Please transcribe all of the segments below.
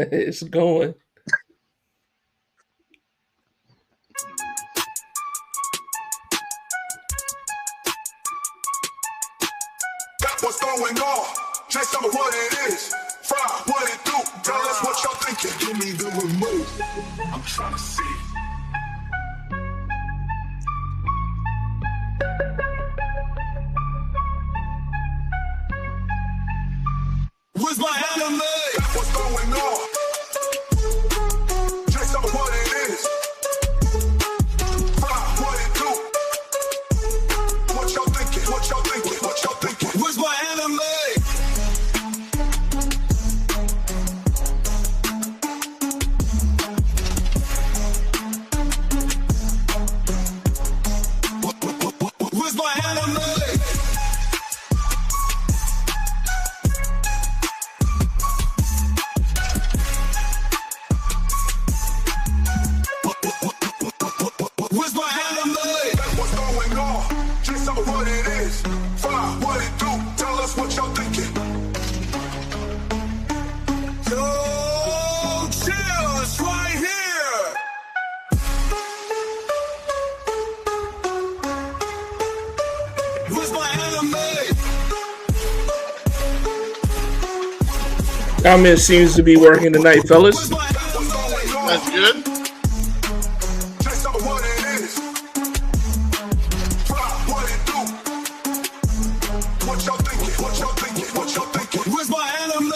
It's going. What's going on? Say some of what it is. Frye, what it do? Tell us what y'all thinking. Give me the remote. I'm trying to see. Where's my anime? What's going on? Say some of what it is. Frye, what it do? What y'all thinking? What y'all thinking? What y'all thinking? Where's my anime? Where's my anime? Where's my anime? What's going on? Say some of what it is. Frye, what it do? Tell us what y'all thinking. Yo, chill, it's right here. Where's my anime? Comment seems to be working tonight, fellas. That's good. Say some of what it is. Frye, what it do? What y'all thinking? What y'all thinking? What y'all thinking? Where's my anime?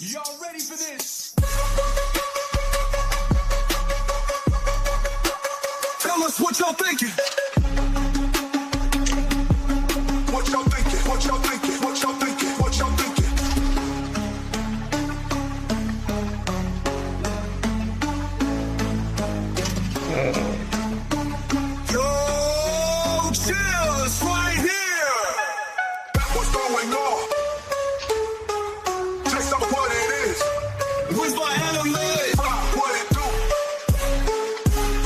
Y'all ready for this? Tell us what y'all thinking. What y'all thinking? What y'all thinking? What y'all thinking? What y'all thinking? Yo, chill, it's right here. What's going on? Say some of what it is. Where's my anime? Frye, what it do?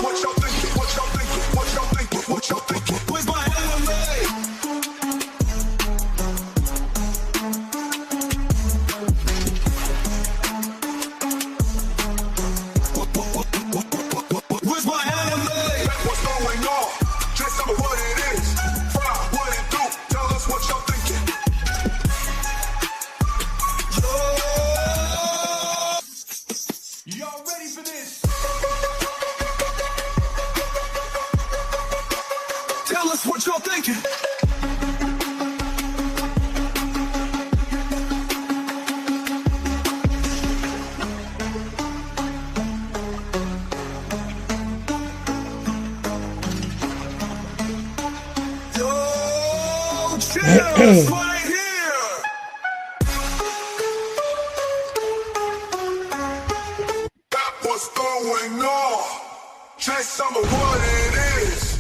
What y'all thinking? What y'all thinking? What y'all thinking? What y'all thinking? Where's my anime? Where's my anime? What's going on? Say some of what it is. Frye, what it do? Tell us what y'all thinking. Y'all ready for this? Tell us what y'all thinking. Yo, chill, it's right here. What's going on? Say some of what it is.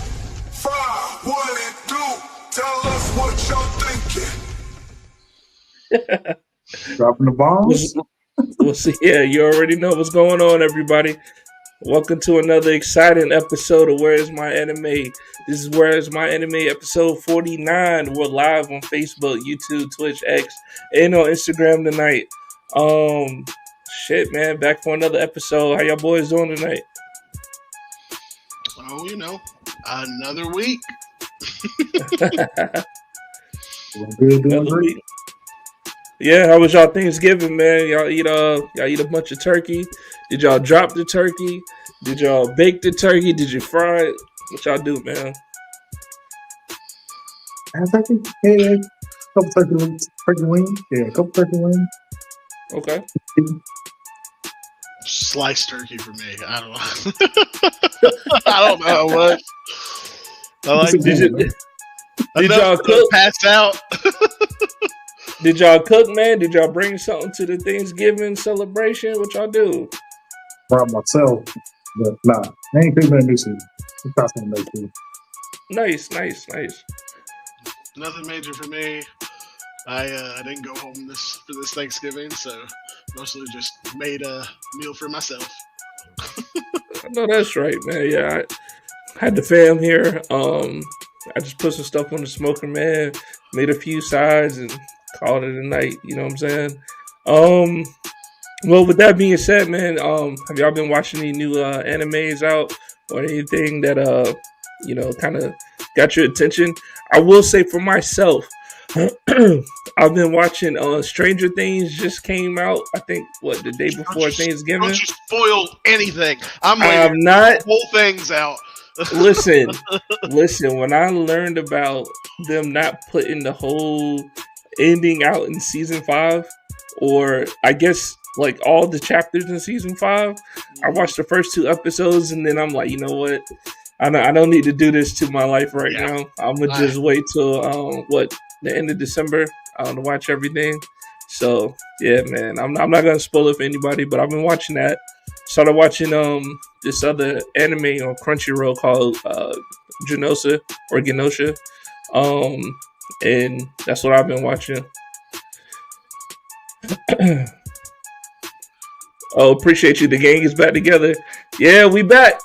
Frye, what it do? Tell us what y'all thinking. Dropping the bombs. We'll see. Yeah, you already know what's going on, everybody. Welcome to another exciting episode of Where's My Anime. This is Where's My Anime episode 49. We're live on Facebook, YouTube, Twitch, X, and on Instagram tonight. Shit, man, back for another episode. How y'all boys doing tonight? Oh, you know, another week. Doing good, doing Another great. week. Yeah, how was y'all Thanksgiving, man? Y'all eat a bunch of turkey? Did y'all drop the turkey? Did y'all bake the turkey? Did you fry it? What y'all do, man? And turkey, yeah, couple turkey wings, yeah, couple turkey wings. Okay. Sliced turkey for me. I don't know. I don't know how much. I like Did enough y'all to cook? pass out. Did y'all cook, man? Did y'all bring something to the Thanksgiving celebration? What y'all do? Brought myself, but nah, I ain't cooking nothing this year. I'm trying something next year. Nice. Nothing major for me. I didn't go home for this Thanksgiving, so mostly just made a meal for myself. I know that's right, man. Yeah, Had the fam here. I just put some stuff on the smoker, man. Made a few sides and called it a night. You know what I'm saying? Um, well, with that being said, man, have y'all been watching any new animes out or anything that kind of got your attention? I will say for myself, I've been watching Stranger Things just came out. I think the day before Thanksgiving. Don't you spoil anything. I'm I'm waiting. not. Whole things out. Listen. When I learned about them not putting the whole ending out in season 5, or I guess like all the chapters in season 5, I watched the first 2 episodes and then I'm like, you know what? I don't need to do this to my life right now. I'm gonna just wait till the end of December to watch everything. So yeah, man, I'm not gonna spoil it for anybody, but I've been watching that. Started watching this other anime on Crunchyroll called Genosha or Genosha, and that's what I've been watching. Oh, appreciate you. The gang is back together. Yeah, we back.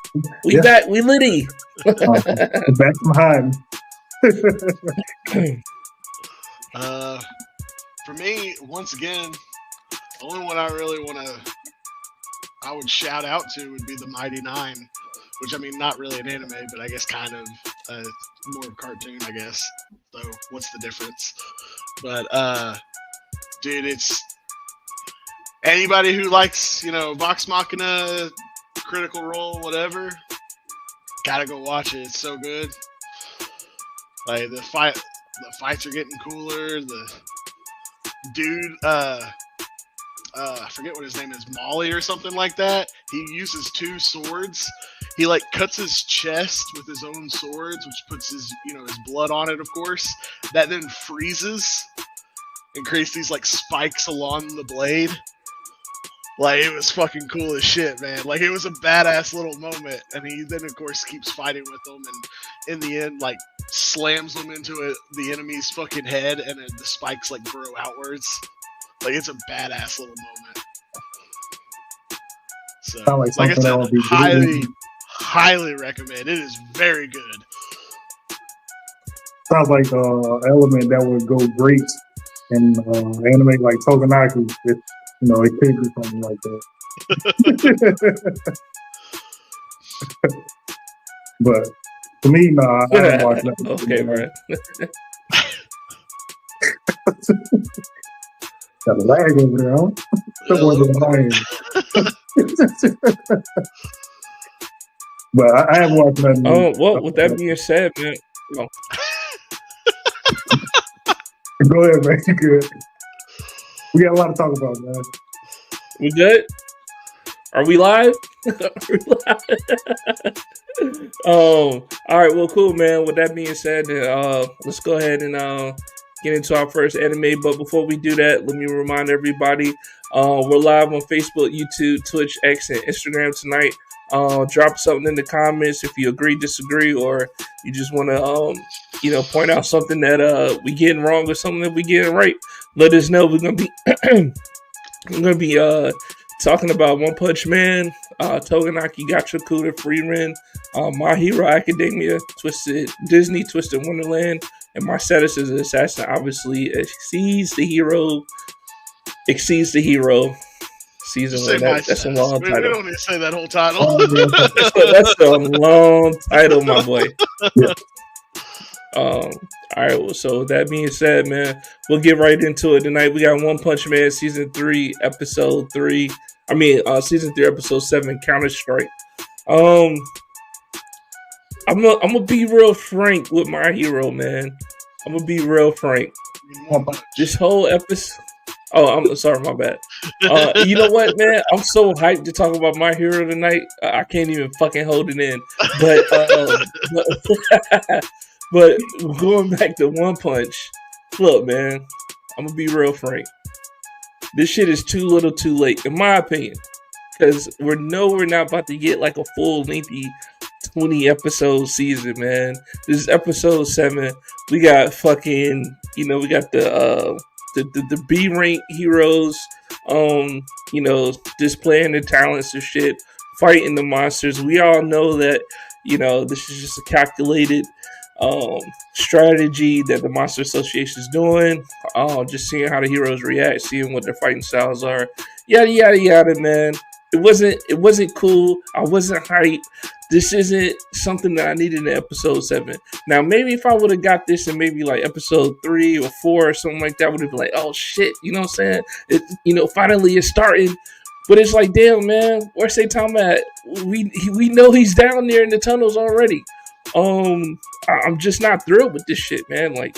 We back. We litty. Back from hiding. For me, once again, the only one I would shout out to would be the Mighty Nine, which I mean, not really an anime, but I guess kind of more of a cartoon, I guess. So what's the difference? But dude, it's anybody who likes, Vox Machina, Critical Role, whatever, gotta go watch it. It's so good. Like the fights are getting cooler. The dude, I forget what his name is, Molly or something like that. He uses 2 swords. He like cuts his chest with his own swords, which puts his blood on it, of course. That then freezes and creates these like spikes along the blade. Like, it was fucking cool as shit, man. Like, it was a badass little moment. And he then, of course, keeps fighting with them. And in the end, like, slams them into the enemy's fucking head. And then the spikes, like, grow outwards. Like, it's a badass little moment. So, like I said, highly recommend. It is very good. Sounds like an element that would go great in anime like Toganaki. It could be something like that. But for me, I haven't watched that. Okay, right. Got a lag over there, huh? But I haven't watched that. Oh, well, with that being said, man. Go ahead, man. You good. We got a lot to talk about, man. We good? Are we live? All right. Well, cool, man. With that being said, let's go ahead and get into our first anime. But before we do that, let me remind everybody we're live on Facebook, YouTube, Twitch, X, and Instagram tonight. Drop something in the comments if you agree, disagree, or you just want to point out something that we getting wrong or something that we getting right. Let us know. We're gonna be talking about One Punch Man, Toganaki Gachoku, Free My Hero Academia, Disney Twisted Wonderland, and my status as an assassin obviously exceeds the hero. Season 1. That's a long title. We don't need to say that whole title. That's a long title, my boy. Yeah. All right. Well, so that being said, man, we'll get right into it tonight. We got One Punch Man season 3, episode 3. Season 3, episode 7, Counter Strike. I'm gonna be real frank with My Hero, man. I'm gonna be real frank. This whole episode. Oh, I'm sorry, my bad. You know what, man? I'm so hyped to talk about My Hero tonight. I can't even fucking hold it in. But going back to One Punch, look, man, I'm gonna be real frank. This shit is too little, too late, in my opinion, because we're not about to get like a full lengthy 20 episode season, man. This is episode 7. We got fucking, we got the B rank heroes, displaying their talents and shit, fighting the monsters. We all know that, This is just a calculated strategy that the Monster Association is doing. Just seeing how the heroes react, seeing what their fighting styles are, yada yada yada. Man, it wasn't cool. I wasn't hyped. This isn't something that I needed in episode 7. Now, maybe if I would have got this in maybe like episode 3 or 4 or something like that, would have been like, oh shit, you know what I'm saying? Finally it's starting. But it's like, damn, man, where's Saitama at? We know he's down there in the tunnels already. I'm just not thrilled with this shit, man. Like,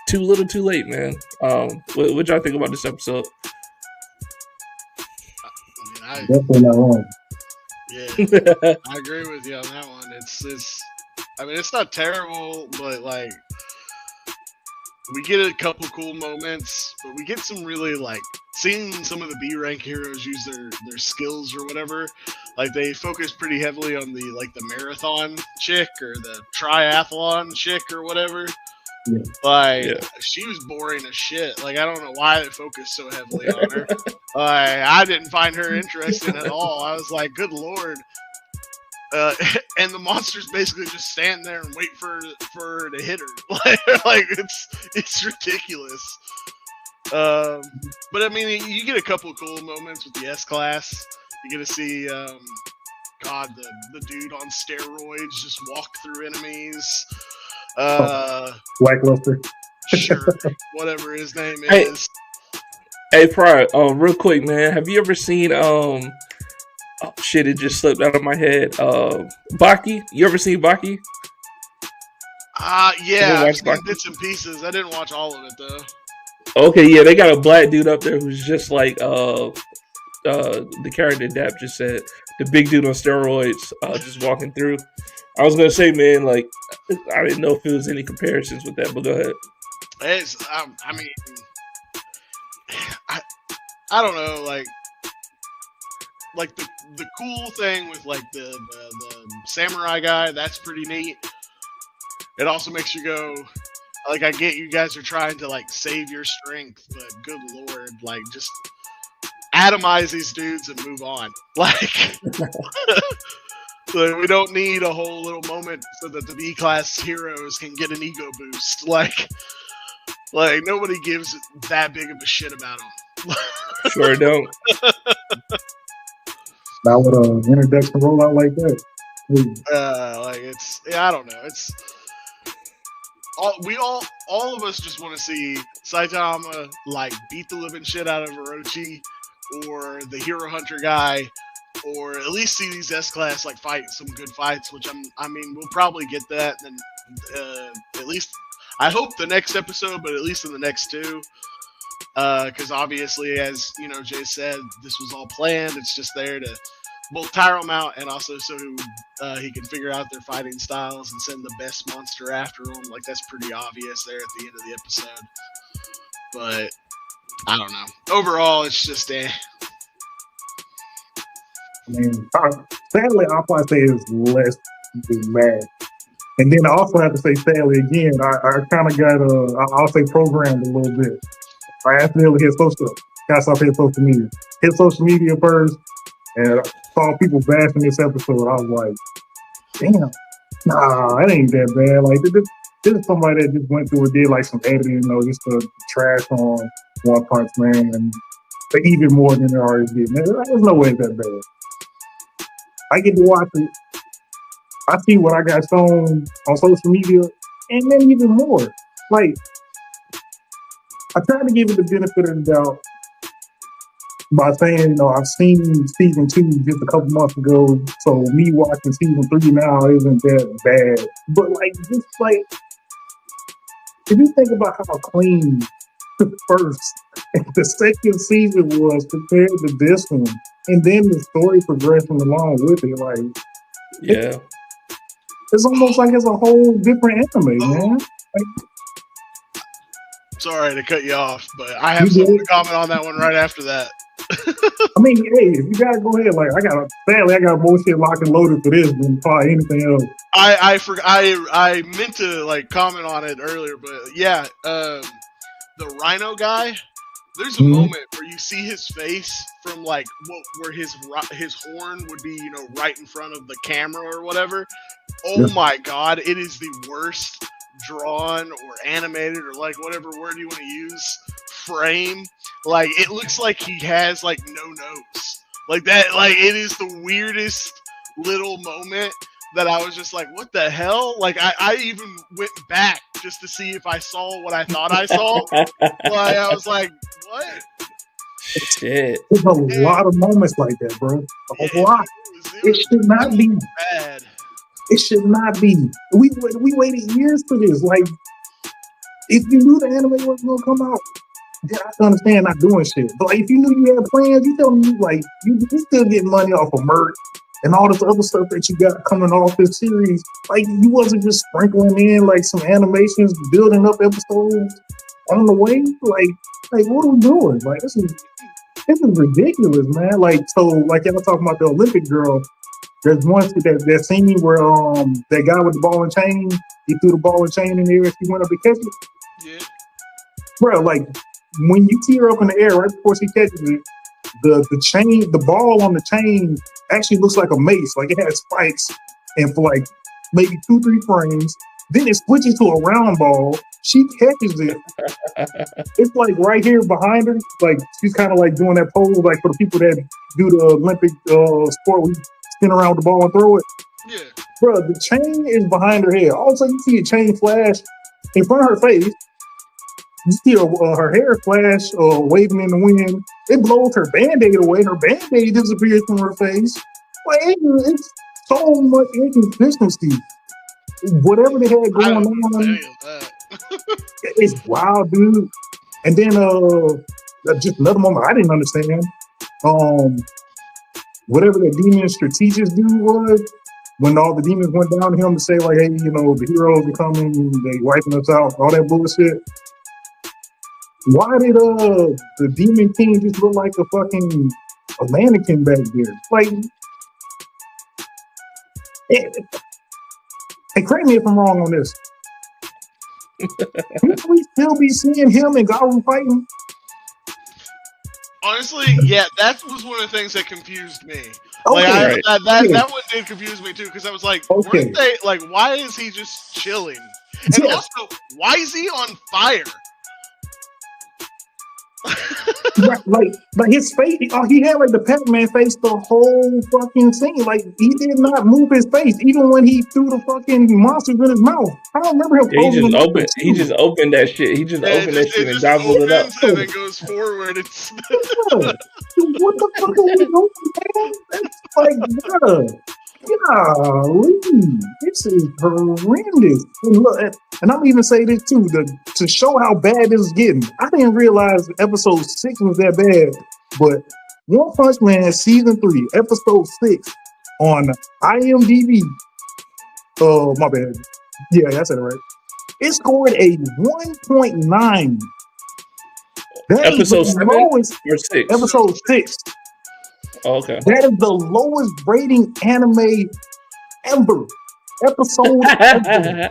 too little, too late, man. What y'all think about this episode? Definitely not wrong. Yeah, I agree with you on that one. It's not terrible, but like, we get a couple cool moments, but we get some really like seeing some of the B rank heroes use their skills or whatever. Like, they focus pretty heavily on the marathon chick or the triathlon chick or whatever. Yeah. She was boring as shit. Like, I don't know why they focused so heavily on her. I didn't find her interesting at all. I was like, good lord. And the monsters basically just stand there and wait for her to hit her. like it's ridiculous. But I mean, you get a couple of cool moments with the S class. You get to see, the dude on steroids just walk through enemies. Lackluster. Sure, whatever his name is. Hey, Frye, real quick, man. Have you ever seen oh shit, it just slipped out of my head. Baki? You ever seen Baki? Yeah, I've seen bits and pieces. I didn't watch all of it though. Okay, yeah, they got a black dude up there who's just like the character Dap just said, the big dude on steroids, just walking through. I was gonna say, man, like, I didn't know if there was any comparisons with that, but go ahead. I don't know, like the cool thing with like the samurai guy, that's pretty neat. It also makes you go, like, I get you guys are trying to like save your strength, but good lord, like, just atomize these dudes and move on. Like, we don't need a whole little moment so that the B class heroes can get an ego boost. Like nobody gives that big of a shit about them. Sure don't. Not with an introduction rollout like that. I don't know. It's all of us just want to see Saitama like beat the living shit out of Orochi, or the Hero Hunter guy, or at least see these S class like fight some good fights. Which we'll probably get that. And at least I hope the next episode, but at least in the next 2. Because obviously, as you know, Jay said, this was all planned. It's just there to both tire them out and also so he can figure out their fighting styles and send the best monster after them. Like, that's pretty obvious there at the end of the episode. But I don't know. Overall, it's just I mean, sadly, I'll probably say it's less than mad. And then I also have to say, sadly, again, I kind of got, I'll say, programmed a little bit. I accidentally hit social media. Hit social media first, and I saw people bashing this episode. I was like, damn, nah, it ain't that bad. Like, this is somebody that just went through and did like some editing, just to trash on One Punch Man, and even more than they already did. Man, there's no way it's that bad. I get to watch it. I see what I got shown on social media, and then even more. Like, I tried to give it the benefit of the doubt by saying, I've seen season 2 just a couple months ago, so me watching season 3 now isn't that bad. But if you think about how clean the first and the second season was compared to this one, and then the story progression along with it, like, yeah, it's almost like it's a whole different anime, man. Like, sorry to cut you off, but I have something to comment on that one right after that. I mean, hey, if you gotta go ahead, like, sadly, I got more shit locked and loaded for this than probably anything else. I meant to like comment on it earlier, but yeah, the Rhino guy, There's a moment where you see his face from like where his horn would be, right in front of the camera or whatever. Oh my god, it is the worst drawn or animated or like whatever word you want to use frame. Like it looks like he has like no nose. Like that, like it is the weirdest little moment that I was just like, what the hell? Like I even went back just to see if I saw what I thought I saw. Like I was like, what? Shit. There's a lot of moments like that, bro. A lot. It should not be bad. It should not be. We waited years for this. Like, if you knew the anime wasn't gonna come out, then I can understand not doing shit. But like, if you knew you had plans, you tell me like you still getting money off of merch and all this other stuff that you got coming off this series. Like, you wasn't just sprinkling in like some animations, building up episodes on the way. Like what are we doing? Like, this is ridiculous, man. Like, so like y'all talking about the Olympic girl. There's one that scene where that guy with the ball and chain, he threw the ball and chain in the air and she went up to catch it. Yeah. Bro, like when you tee her up in the air right before she catches it, the ball on the chain actually looks like a mace. Like it has spikes, and for like maybe 2-3 frames, then it switches to a round ball. She catches it. It's like right here behind her. Like she's kind of like doing that pose, like for the people that do the Olympic sport. We spin around with the ball and throw it. Yeah. Bro, the chain is behind her head. All of a sudden, you see a chain flash in front of her face. You see her hair flash waving in the wind. It blows her Band-Aid away. Her Band-Aid disappears from her face. Like, it's so much inconsistency. Whatever they had going on, it's wild, dude. And then just another moment I didn't understand. Whatever the demon strategist dude was, when all the demons went down to him to say like, hey, the heroes are coming, they wiping us out, all that bullshit. Why did the demon king just look like a mannequin back there? Like, hey, correct me if I'm wrong on this. Can we still be seeing him and Garu fighting? Honestly, yeah, that was one of the things that confused me. Okay. Like, that one did confuse me too, because I was like, weren't they, like, why is he just chilling? And also, why is he on fire? like his face, he had like the Pac-Man face the whole fucking scene. Like he did not move his face, even when he threw the fucking monsters in his mouth. I don't remember him. He just opened that shit. He just opened that shit and gobbled it up. And then goes forward. What the fuck are we doing, man? That's like, bro. Golly, this is horrendous. And look, and I'm even saying this too, to show how bad this is getting. I didn't realize episode 6 was that bad, but One Punch Man season 3, episode 6 on IMDb. Oh, my bad. Yeah, I said it right. It scored a 1.9. Episode 7 or 6? Episode 6. Oh, okay. That is the lowest rating anime ever. Episode ever.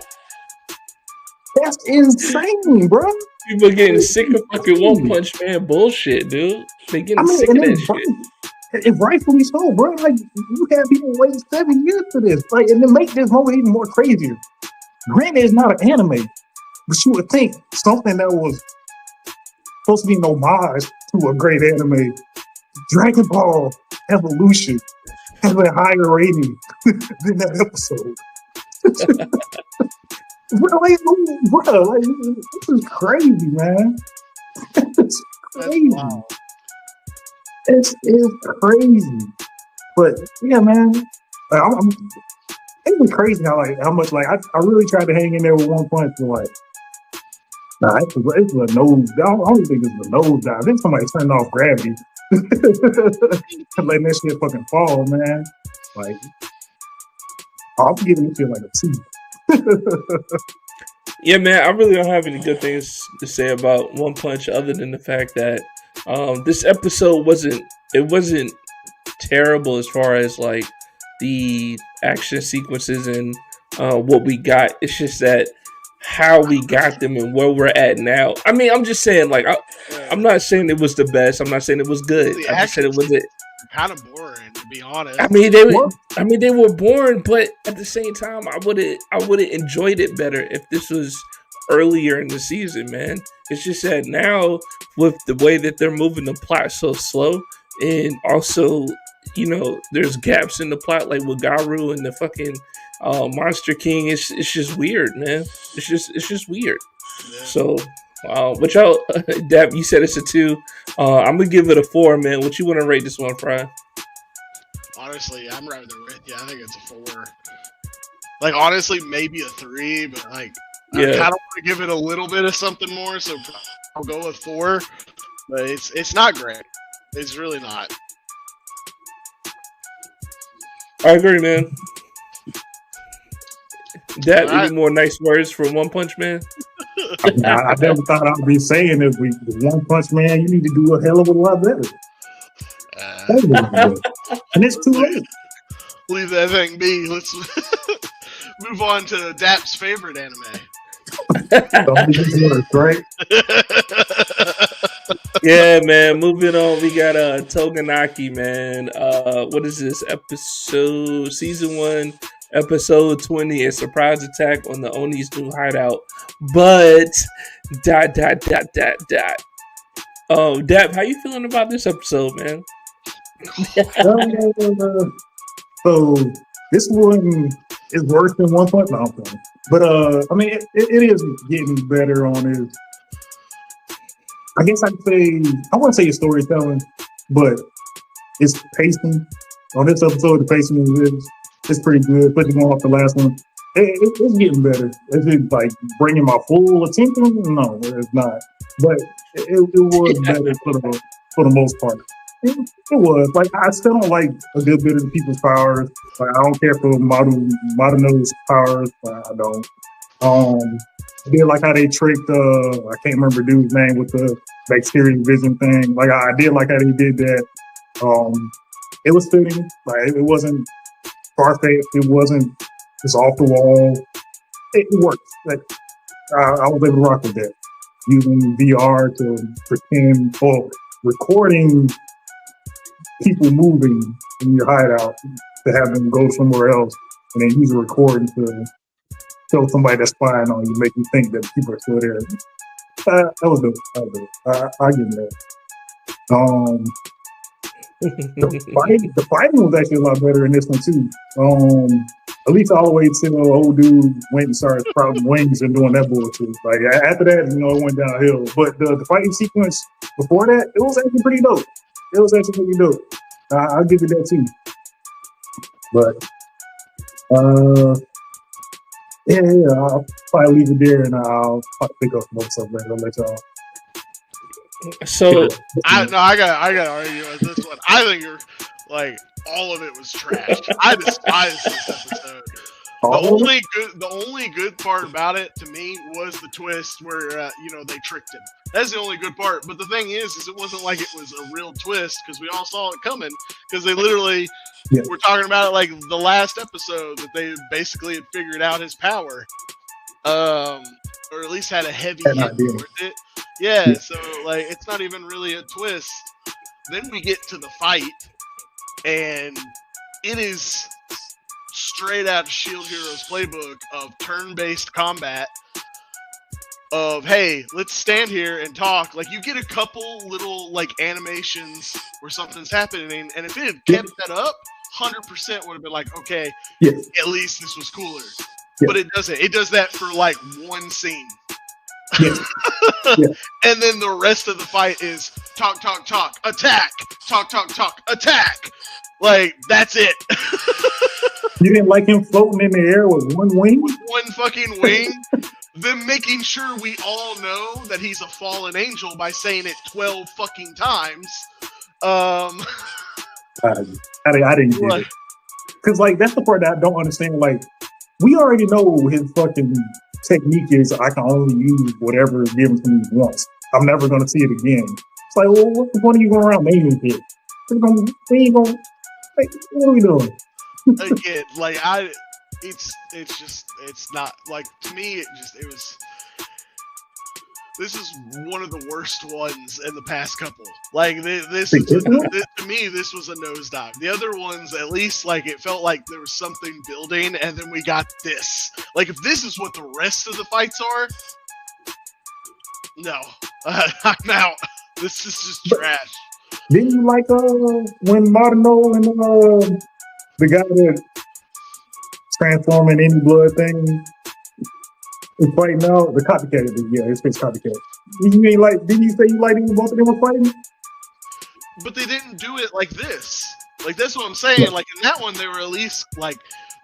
That's insane, bro. People are getting sick of fucking One Punch Man bullshit, dude. They getting sick of that shit. And rightfully so, bro. Like, you have people waiting 7 years for this. Like, and to make this moment even more crazier, granted, it's not an anime, but you would think something that was supposed to be an homage to a great anime, Dragon Ball Evolution, has a higher rating than that episode. Bro, this is crazy, man. It's crazy. Wow. It's crazy. But yeah, man, it was crazy how much I really tried to hang in there with One Punch, but it's a nose. I don't think it's a nose dive. I think somebody turned off gravity. Letting that shit fucking fall, man. Like, I'm giving this shit like a 2. Yeah, man, I really don't have any good things to say about One Punch other than the fact that this episode wasn't terrible as far as like the action sequences and what we got. It's just that how we got them and where we're at now. I mean, I'm just saying, like, I'm not saying it was the best. I'm not saying it was good. The I just said it wasn't. kind of boring, to be honest. I mean, they were boring, but at the same time, I would have enjoyed it better if this was earlier in the season, man. It's just that now with the way that they're moving the plot so slow, and also, there's gaps in the plot, like with Garu and the fucking Monster King. It's just weird, man. It's just weird. Yeah. So, what y'all, Dap, you said it's a 2. I'm gonna give it a 4, man. What you want to rate this one, Frye? Honestly, I'm right there with you. I think it's a 4. Like, honestly, maybe a 3, but like, I kind of want to give it a little bit of something more, so I'll go with 4. But it's not great. It's really not. I agree, man. Dap, any more nice words from One Punch Man? I never thought I'd be saying this. With One Punch Man, you need to do a hell of a lot better. And it's too late. Leave that thing be. Let's move on to Dap's favorite anime. Right? Yeah, man. Moving on, we got Toganaki, man. What is this episode? Season 1, episode 20. A surprise attack on the Oni's new hideout. But ... Dap, how you feeling about this episode, man? So this one is worse than One Punch Man. But I mean, it is getting better on his. I guess I'd say, I wouldn't say it's storytelling, but it's pacing. On this episode, the pacing is pretty good, especially going off the last one. It's getting better. Is it like bringing my full attention? No, it's not. But it was better for the most part. It was. Like, I still don't like a good bit of people's powers. Like, I don't care for Maruno's powers. I don't. I did like how they tricked, I can't remember dude's name with the bacteria vision thing. Like, I did like how they did that. It was fitting. Like, it wasn't far-fetched. It wasn't just off the wall. It worked. Like, I was able to rock with that. Using VR to pretend, or recording people moving in your hideout to have them go somewhere else, and then use a recording to show somebody that's spying on you, make you think that people are still there. That was dope. I give that. The fighting was actually a lot better in this one too. At least all the way till old dude went and started sprouting wings and doing that bullshit. Like, after that, it went downhill. But the fighting sequence before that, it was actually pretty dope. It was actually pretty dope. I'll give you that too. But yeah, I'll probably leave it there, and I'll probably pick up some stuff later. I'll let y'all. So I gotta argue with this one. I think you're like, all of it was trash. I despise this episode. The only good part about it to me was the twist where they tricked him. That's the only good part. But the thing is it wasn't like it was a real twist, because we all saw it coming. Because they literally were talking about it like the last episode, that they basically had figured out his power, or at least had a heavy hit with it. Yeah, so like, it's not even really a twist. Then we get to the fight, and it is straight out of Shield Heroes playbook of turn-based combat. Of, hey, let's stand here and talk. Like, you get a couple little like animations where something's happening, and if it had kept that up, 100% would have been like, okay, at least this was cooler. But it doesn't. It does that for like one scene. And then the rest of the fight is talk, attack, talk, attack. Like, that's it. You didn't like him floating in the air with one wing? With one fucking wing. Them making sure we all know that he's a fallen angel by saying it 12 fucking times. I didn't get it. Because, like, that's the part that I don't understand. Like, we already know his fucking technique is, I can only use whatever is given to me once. I'm never going to see it again. It's like, well, what's the point of you going around naming it? What are we doing? Again, like, it's not, like, to me, it was, this is one of the worst ones in the past couple. Like this is to me, this was a nosedive. The other ones, at least, like it felt like there was something building, and then we got this. Like if this is what the rest of the fights are, no, I'm out. This is just trash. Didn't you like when Martino and the guy that transforming any blood thing is fighting out? The copycat, yeah, it's copycat. You ain't like? Didn't you say you liked when both of them were fighting? But they didn't do it like this. Like that's what I'm saying. Like in that one, they were at least like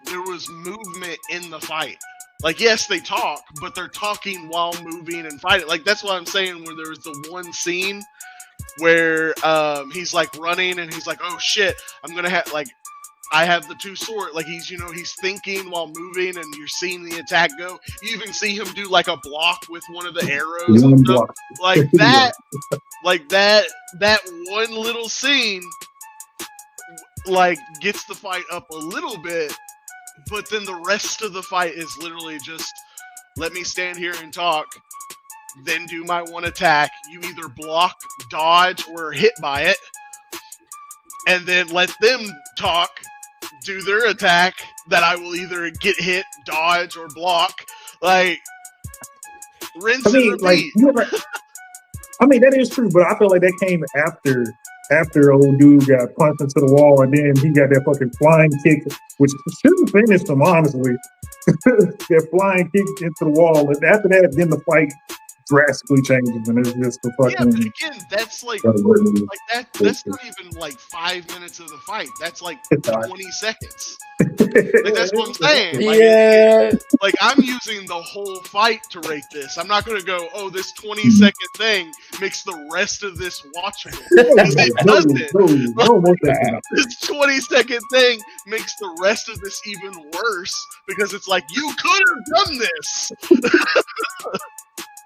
there was movement in the fight. Like yes, they talk, but they're talking while moving and fighting. Like that's what I'm saying. Where there was the one scene where he's like running and he's like, oh shit, I'm gonna have like I have the two sword. Like he's he's thinking while moving, and you're seeing the attack go. You even see him do like a block with one of the arrows and stuff. Like that. Like that one little scene like gets the fight up a little bit, but then the rest of the fight is literally just let me stand here and talk, then do my one attack. You either block, dodge, or hit by it, and then let them talk, do their attack that I will either get hit, dodge, or block. Like rinse and repeat. I mean, that is true, but I feel like that came after old dude got punched into the wall, and then he got that fucking flying kick, which shouldn't finish him, honestly. That flying kick into the wall, and after that, then the fight drastically changes, and it's just the fucking. Yeah, but again, that's like that. That's not even like 5 minutes of the fight. That's like 20 seconds. Like, that's what I'm saying. Like, yeah. Like I'm using the whole fight to rate this. I'm not gonna go, oh, this 20-second thing makes the rest of this watchable. It doesn't. This 20-second thing makes the rest of this even worse because it's like you could have done this.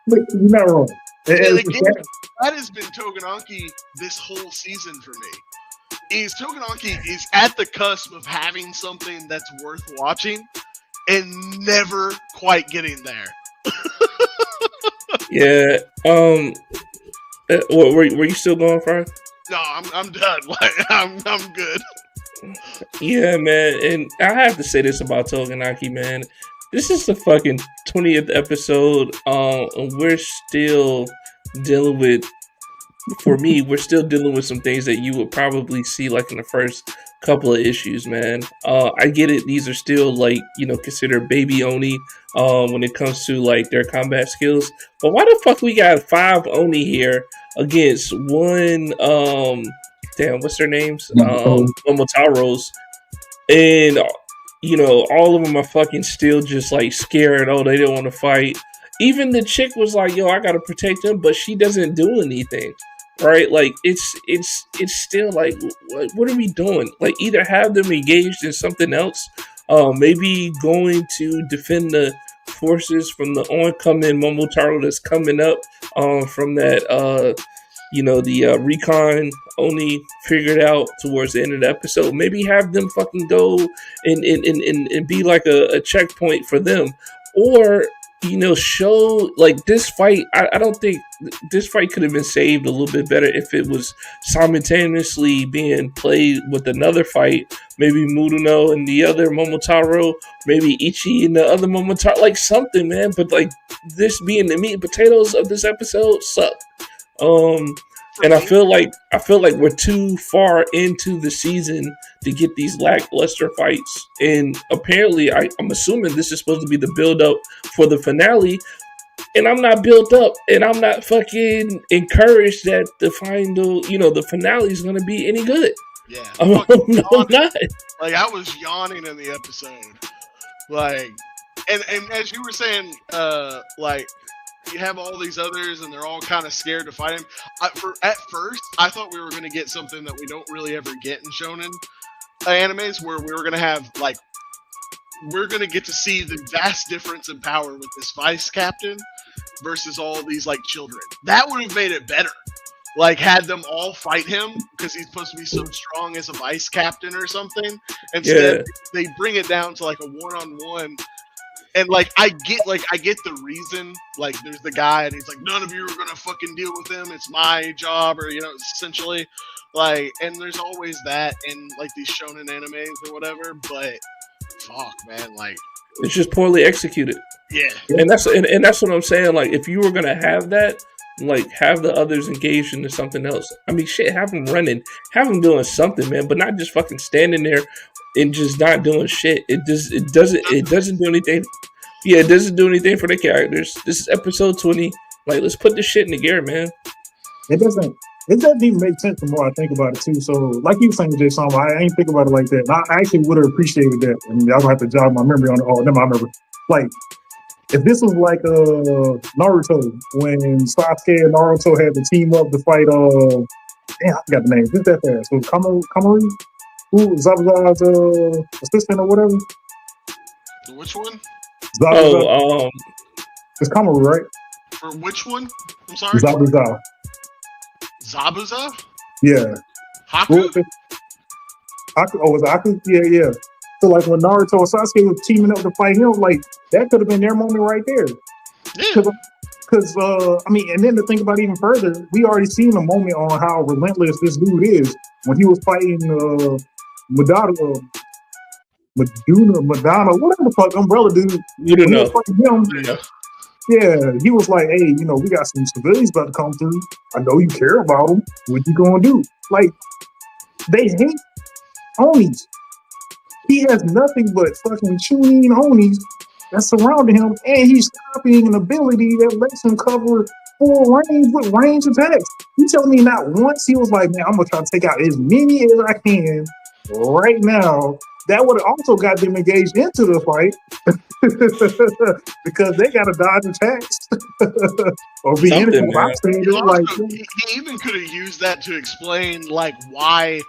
Look, you're not wrong. And again, that has been Togenaki this whole season for me. Togenaki is at the cusp of having something that's worth watching and never quite getting there. Yeah. Were you still going, Frye? No, I'm done. Like I'm good. Yeah, man, and I have to say this about Togenaki, man. This is the fucking 20th episode. And we're still dealing with. For me, we're still dealing with some things that you would probably see like in the first couple of issues, man. I get it; these are still like considered baby Oni when it comes to like their combat skills. But why the fuck we got 5 Oni here against one? Damn, what's their names? Momotaros, and all of them are fucking still just like scared. Oh, they don't want to fight. Even the chick was like, "Yo, I gotta protect them," but she doesn't do anything. Right, like it's still like, what are we doing? Like, either have them engaged in something else, maybe going to defend the forces from the oncoming Momotaro that's coming up, from that, the recon only figured out towards the end of the episode. Maybe have them fucking go and be like a checkpoint for them, or show like this fight. I don't think this fight could have been saved a little bit better if it was simultaneously being played with another fight. Maybe Muruno and the other Momotaro, maybe Ichi and the other Momotaro, like something, man. But like this being the meat and potatoes of this episode suck. And I feel like we're too far into the season to get these lackluster fights. And apparently, I'm assuming this is supposed to be the build up for the finale. And I'm not built up, and I'm not fucking encouraged that the final, the finale is going to be any good. Yeah, I'm not. Like I was yawning in the episode, like, and as you were saying, like. You have all these others, and they're all kind of scared to fight him. At first, I thought we were going to get something that we don't really ever get in shonen animes, where we were going to have, like, we're going to get to see the vast difference in power with this vice captain versus all these, like, children. That would have made it better. Like, had them all fight him, because he's supposed to be so strong as a vice captain or something. Instead, they bring it down to, like, a one-on-one. And like I get the reason. Like there's the guy and he's like, none of you are gonna fucking deal with him. It's my job, or essentially. Like, and there's always that in like these shonen animes or whatever. But fuck, man, like it's just poorly executed. Yeah, and that's what I'm saying. Like, if you were gonna have that, like, have the others engaged into something else. I mean, shit, have them running, have them doing something, man, but not just fucking standing there and just not doing shit. It doesn't do anything. Yeah, it doesn't do anything for the characters. This is episode 20. Like, let's put this shit in the gear, man. It doesn't even make sense the more I think about it too. So, like you saying, Jay Sama, I ain't think about it like that. I actually would have appreciated that. I mean, y'all gonna have to jog my memory on it. Oh, then I remember. Like, if this was like Naruto, when Sasuke and Naruto had to team up to fight damn, I forgot the name. Just that fast. So Kamari? Who Zabuza's assistant or whatever? Which one? Zabuza. It's Kamari, right? For which one? I'm sorry. Zabuza. Zabuza? Yeah. Haku? Haku? Oh, was it Haku? Yeah. So like when Naruto and Sasuke was teaming up to fight him, like that could have been their moment right there. Yeah. Because I mean, and then to think about it even further, we already seen a moment on how relentless this dude is when he was fighting Madonna, whatever the fuck, Umbrella dude. You don't know. Him, yeah, he was like, hey, we got some civilians about to come through. I know you care about them. What you gonna do? Like, they hate Onis. He has nothing but fucking Chunin Onis that's surrounding him, and he's copying an ability that lets him cover full range with range attacks. You tell me not once he was like, man, I'm gonna try to take out as many as I can right now. That would have also got them engaged into the fight because they got to dodge attacks or be anything bystander. Like, he even could have used that to explain like why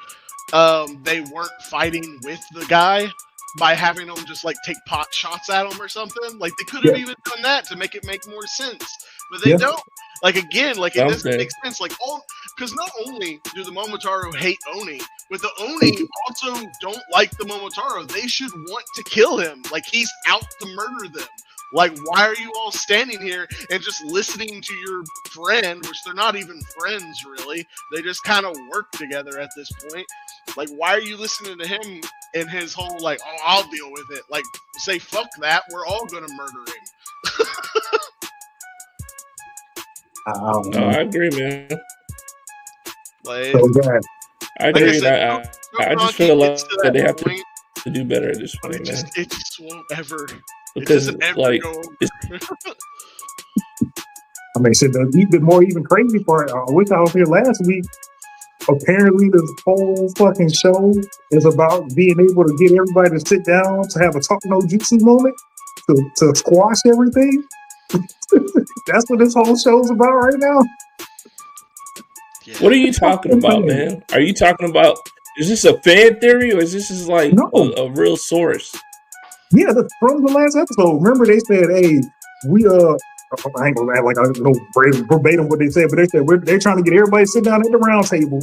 they weren't fighting with the guy by having them just like take pot shots at him or something. Like they could have even done that to make it make more sense, but they don't. Like again, like it doesn't make sense. Like because not only do the Momotaro hate Oni, but the Oni also don't like the Momotaro. They should want to kill him. Like he's out to murder them. Like, why are you all standing here and just listening to your friend, which they're not even friends, really. They just kind of work together at this point. Like, why are you listening to him and his whole, like, oh, I'll deal with it. Like, say, fuck that. We're all going to murder him. No, I agree, man. Like, so bad. I agree. Like I said, I just feel like they have to do better at this point, man. It just won't ever. Because, it doesn't ever like, go over. I mean, shit, the even crazy part, I wish I was here last week. Apparently, this whole fucking show is about being able to get everybody to sit down to have a talk no jutsu moment to squash everything. That's what this whole show's about right now. Yeah. What are you talking about, man? Are you talking about, is this a fan theory or is this is like a real source? Yeah, from the last episode. Remember they said, hey, we I ain't gonna act like I know verbatim what they said, but they said they're trying to get everybody to sit down at the round table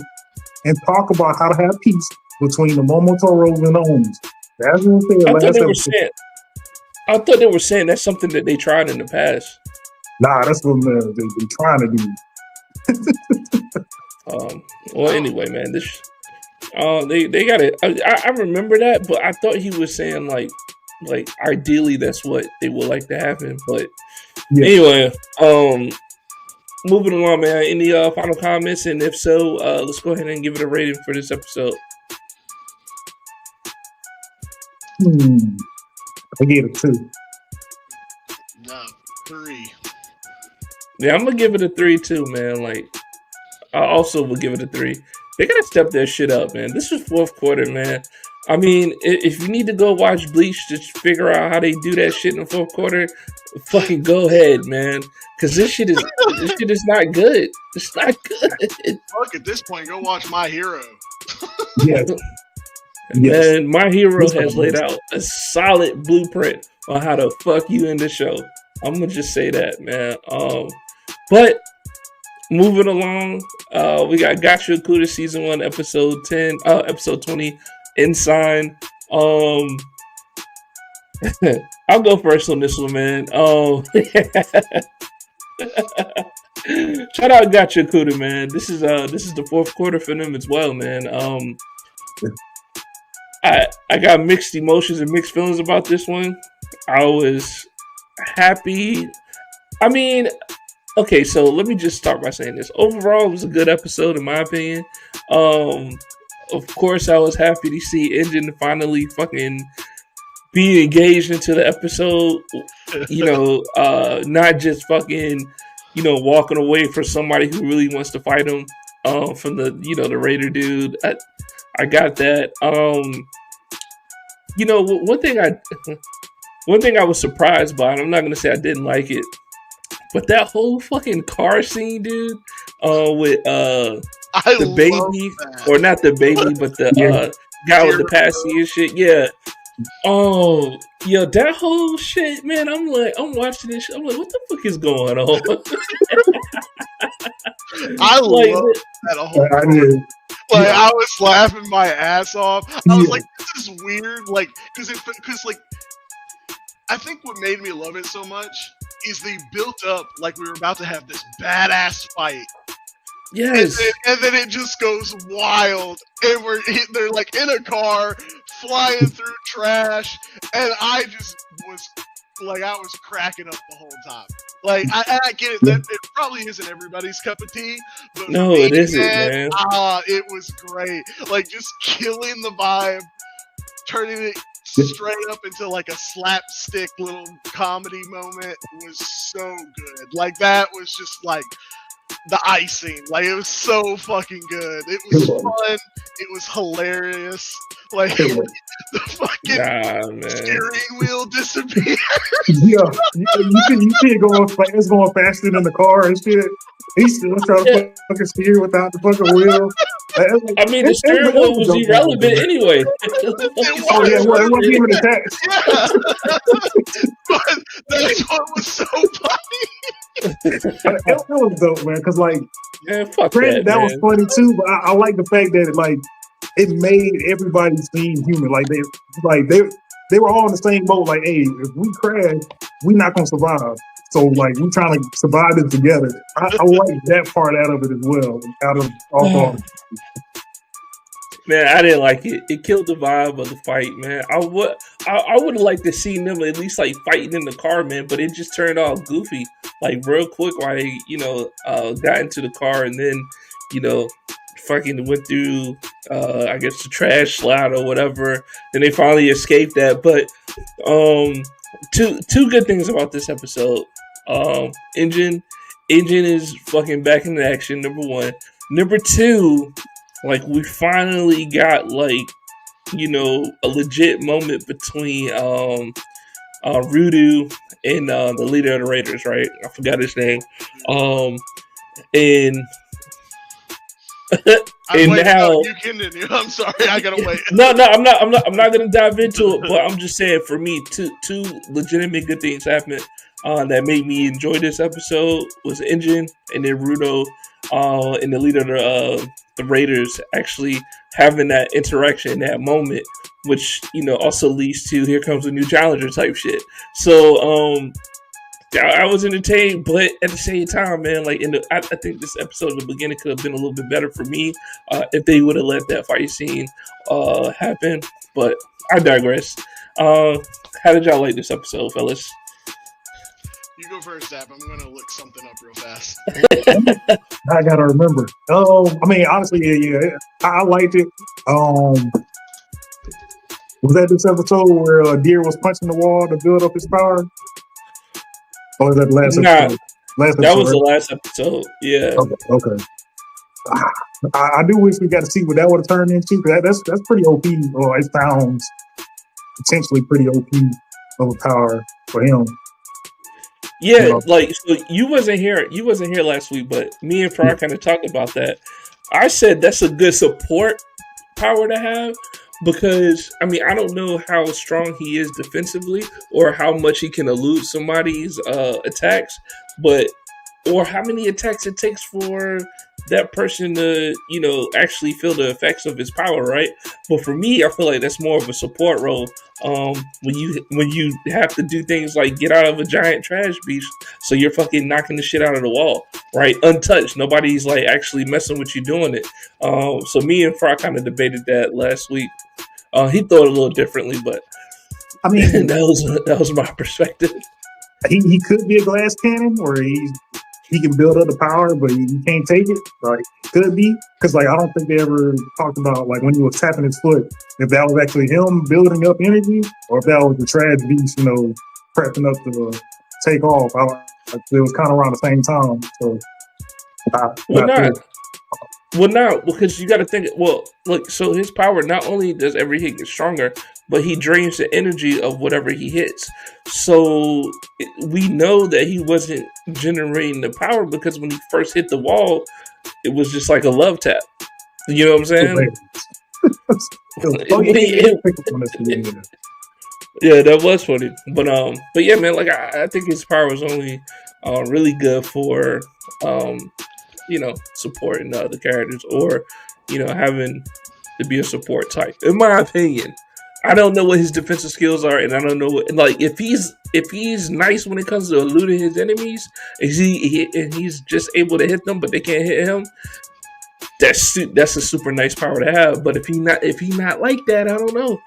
and talk about how to have peace between the Momotaros and the Onis. That's what they said. I thought they were saying that's something that they tried in the past. Nah, that's what they're trying to do. Well, anyway, man, this they got it. I remember that, but I thought he was saying like ideally that's what they would like to happen. But anyway, moving along, man. Any final comments? And if so, let's go ahead and give it a rating for this episode. I gave it 2. No, 3. Yeah, I'm gonna give it a 3 too, man. Like, I also will give it a 3. They gotta step their shit up, man. This is 4th quarter, man. I mean, if you need to go watch Bleach to figure out how they do that shit in the 4th quarter, fucking go ahead, man. Because this shit is not good. It's not good. Fuck, at this point, go watch My Hero. Yeah. Man, My Hero has laid out a solid blueprint on how to fuck you in the show. I'm gonna just say that, man. But moving along, we got Gacha Okuda season 1, episode 20, Ensign. I'll go first on this one, man. Shout out Gotcha Kuda, man. This is the fourth quarter for them as well, man. I got mixed emotions and mixed feelings about this one. I was happy. I mean, okay, so let me just start by saying this. Overall, it was a good episode in my opinion. Of course, I was happy to see Engine finally fucking be engaged into the episode. You know, not just fucking, you know, walking away from somebody who really wants to fight him. From the, you know, the Raider dude. I got that. You know, one thing I was surprised by, and I'm not gonna say I didn't like it, but that whole fucking car scene, dude, with the baby, or not the baby, but the guy with the passy and shit, yeah. Oh, yeah, that whole shit, man. I'm watching this shit. I'm like, what the fuck is going on? I love that whole. I was laughing my ass off. I was like, "This is weird." Like, because like, I think what made me love it so much is they built up like we were about to have this badass fight. Yes. And then it just goes wild, and they're like in a car flying through trash, and I just was like, I was cracking up the whole time. Like, I get it, that it probably isn't everybody's cup of tea, but no, it isn't, man. It was great. Like, just killing the vibe, turning it straight up into like a slapstick little comedy moment was so good. Like, that was just like the icing. Like, it was so fucking good. It was fun. It was hilarious. Like, the fucking steering wheel disappeared. Yeah, you see it going. It's going faster than the car and shit. He's still trying to fucking steer without the fucking wheel. I mean, the steering wheel was irrelevant anyway. Oh yeah, well, it wasn't even attached. Yeah. But that's what was so funny. That was dope, man. Because like, fuck that was funny too. But I like the fact that it made everybody seem human. Like they were all in the same boat. Like, hey, if we crash, we not gonna survive. So like, we trying to survive it together. I like that part out of it as well. Out of all. Man, I didn't like it. It killed the vibe of the fight, man. I would have liked to see them at least like fighting in the car, man. But it just turned all goofy, like real quick while they, you know, got into the car and then, you know, fucking went through, I guess the trash slide or whatever. Then they finally escaped that. But two good things about this episode. Engine is fucking back in action. Number one. Number two. Like, we finally got, like, you know, a legit moment between Rudu and the leader of the Raiders, right? I forgot his name. And now you continue. I'm sorry, I gotta wait. No, I'm not gonna dive into it, but I'm just saying, for me, two legitimate good things happened that made me enjoy this episode was Engine and then Rudo and the leader of the Raiders actually having that interaction, that moment, which, you know, also leads to here comes a new challenger type shit. So I was entertained, but at the same time, man, like I think this episode at the beginning could have been a little bit better for me if they would have let that fight scene happen. But I digress. How did y'all like this episode, fellas? You go first, Zap. I'm gonna look something up real fast. I gotta remember. I mean, honestly, yeah, I liked it. Was that this episode where Deer was punching the wall to build up his power? Or was that the last episode? That was the last episode. Yeah. Okay. I do wish we got to see what that would have turned into. That's pretty OP. Or it sounds potentially pretty OP of a power for him. Yeah, you know? Like, so you wasn't here last week, but me and Frye kind of talked about that. I said that's a good support power to have because, I mean, I don't know how strong he is defensively or how much he can elude somebody's attacks, or how many attacks it takes for that person to, actually feel the effects of his power, right? But for me, I feel like that's more of a support role. When you have to do things like get out of a giant trash beast, so you're fucking knocking the shit out of the wall, right? Untouched. Nobody's like actually messing with you doing it. So me and Frye kind of debated that last week. He thought a little differently, but I mean, that was my perspective. he could be a glass cannon, or he can build up the power, but he can't take it. Like, could be, because like I don't think they ever talked about like when he was tapping his foot, if that was actually him building up energy, or if that was the trash beast, prepping up to take off. It was kind of around the same time, so Well, not because you got to think. Well, look, so his power, not only does every hit get stronger, but he drains the energy of whatever he hits. So we know that he wasn't generating the power because when he first hit the wall, it was just like a love tap. You know what I'm saying? Yeah, that was funny. But yeah, man, like I think his power was only really good for supporting the other characters, or having to be a support type. In my opinion, I don't know what his defensive skills are, and I don't know if he's nice when it comes to eluding his enemies, and he's just able to hit them, but they can't hit him. That's a super nice power to have. But if he not like that, I don't know.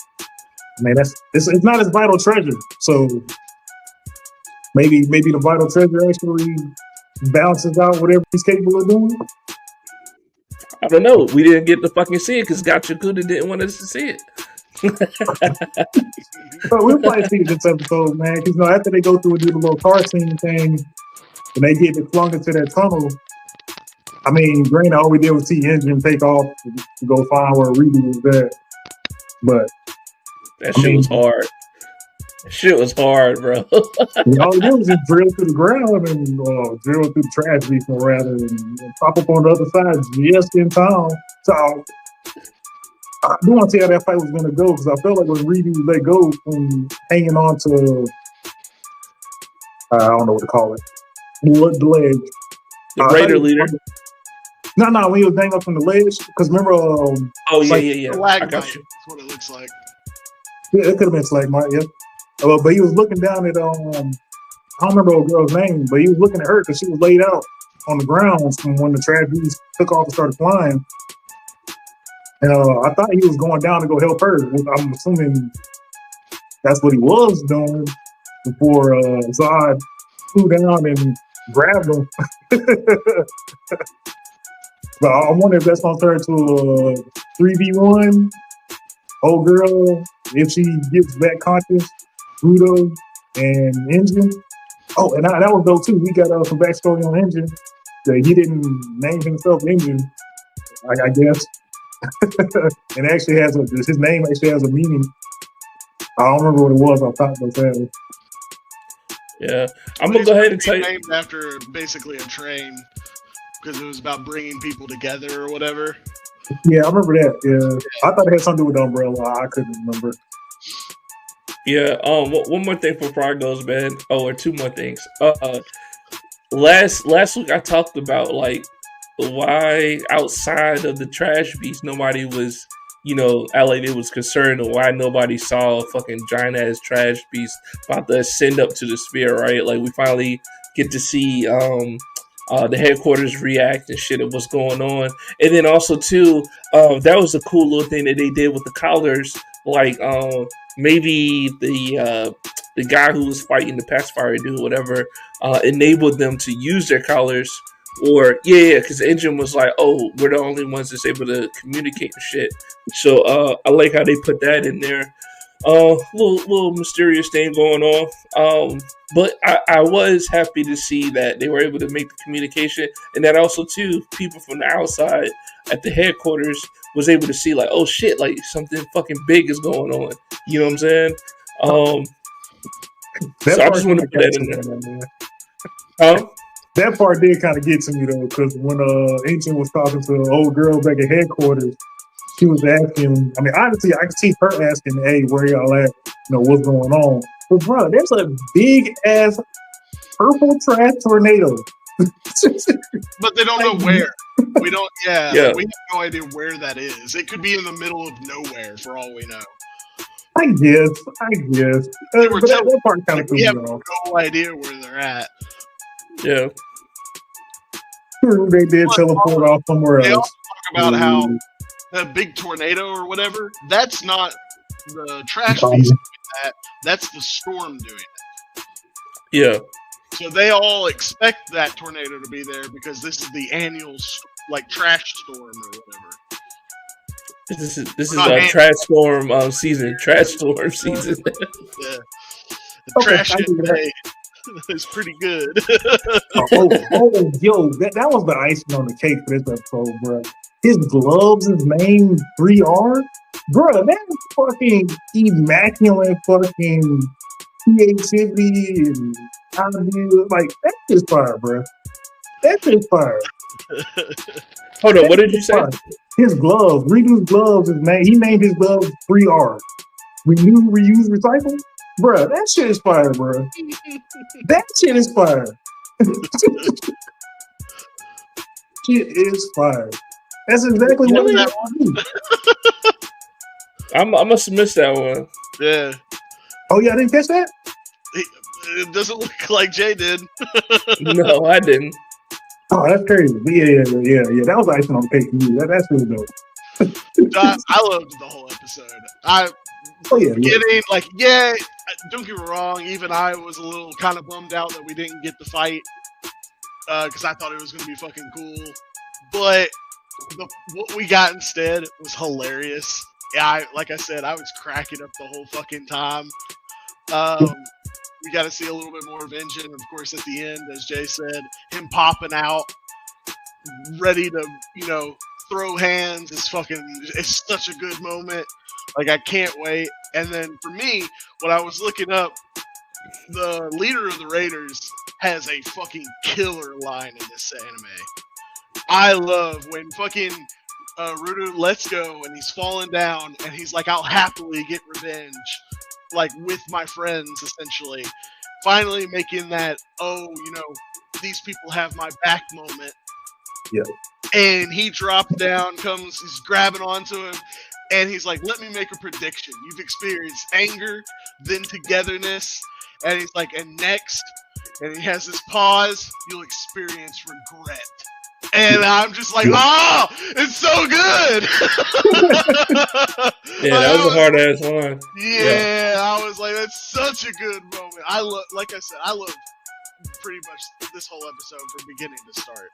Man, it's not his vital treasure. So maybe the vital treasure actually balances out whatever he's capable of doing. I don't know. We didn't get to fucking see it because Gachakuda didn't want us to see it. But we'll probably see it this episode, man. Because after they go through and do the little car scene thing, and they get flung into that tunnel. I mean, granted, all we did was see Engine take off to go find where Reedy was at. But that shit was hard. Shit was hard, bro. All he did was just drill through the ground and drill through the trash beast, rather, and pop up on the other side just in time. So I do want to see how that fight was going to go, because I felt like when Reedy let go from hanging on to, I don't know what to call it, the ledge. The Raider leader. No, when he was hanging up from the ledge, because remember. Yeah. I got you. That's what it looks like. Yeah, it could have been Stalagmite, yeah. But he was looking down at I don't remember the girl's name, but he was looking at her because she was laid out on the ground from when the trash beast took off and started flying. And I thought he was going down to go help her. I'm assuming that's what he was doing before Zod flew down and grabbed him. But I wonder if that's going to turn to a 3v1. Old girl, if she gets back conscious, Pluto and Engine. Oh, and that was dope too. We got some backstory on Engine. That he didn't name himself Engine, I guess. And actually his name actually has a meaning. I don't remember what it was off top of his head. Yeah, I'm gonna go ahead and tell you. Named after basically a train, because it was about bringing people together or whatever. Yeah, I remember that. Yeah, I thought it had something to do with the umbrella. I couldn't remember. Yeah. One more thing before I goes, man. Or two more things. Last week I talked about like why outside of the trash beast nobody was, LA was concerned, or why nobody saw a fucking giant ass trash beast about to ascend up to the sphere, right? Like we finally get to see the headquarters react and shit of what's going on. And then also too, that was a cool little thing that they did with the collars. Like maybe the guy who was fighting the pacifier dude, whatever, enabled them to use their collars. Or because the Engine was like, oh, we're the only ones that's able to communicate and shit. So I like how they put that in there. Little mysterious thing going on. But I was happy to see that they were able to make the communication, and that also too, people from the outside at the headquarters was able to see like, oh shit, like something fucking big is going on. You know what I'm saying? So I just want to put that in there. That part did kind of get to me though, because when Ancient was talking to the old girl back at headquarters, she was asking. I mean, honestly, I could see her asking, "Hey, where y'all at? What's going on?" But bro, there's a big ass purple trash tornado But they don't know where. We don't. Yeah, Yeah. Like, we have no idea where that is. It could be in the middle of nowhere for all we know. I guess. They were But telling that part kind of like, we have off. no idea where they're at. Yeah. They did teleport off somewhere They else. also talk about how the big tornado or whatever, that's not the trash beast doing that. That's the storm doing it. Yeah. So they all expect that tornado to be there because this is the annual like trash storm or whatever. This is a trash storm season. Trash storm season. Yeah. The trash day is pretty good. Yo, that was the icing on the cake for this episode, bro. His gloves is named 3R. Bro, that's fucking immaculate fucking creativity and ideas. Like, that's just fire, bro. That's just fire. Hold on, what did you say? His gloves, Redo's gloves is named, he named his gloves 3R. Renew, reuse, recycle? Bruh, that shit is fire, bruh. That shit is fire. Shit is fire. That's exactly what it is. I must have missed that one. Yeah. Oh, yeah, I didn't catch that? It doesn't look like Jay did. No, I didn't. Oh, that's crazy. Yeah. That was icing on the cake for me. That's really dope. I loved the whole episode. Don't get me wrong. Even I was a little kind of bummed out that we didn't get the fight because I thought it was going to be fucking cool. But what we got instead was hilarious. Yeah, like I said, I was cracking up the whole fucking time. We got to see a little bit more of Engine, of course, at the end, as Jay said, him popping out, ready to, throw hands it's such a good moment. Like, I can't wait. And then for me, when I was looking up, the leader of the Raiders has a fucking killer line in this anime. I love when fucking Rudo lets go and he's falling down and he's like, I'll happily get revenge. Like, with my friends, essentially. Finally making that, these people have my back moment. Yeah. And he dropped down, he's grabbing onto him, and he's like, let me make a prediction. You've experienced anger, then togetherness, and he's like, and next, and he has this pause, you'll experience regret. And I'm just like, it's so good. Yeah, that was a hard ass line. Yeah, I was like, that's such a good moment. I love pretty much this whole episode from beginning to start.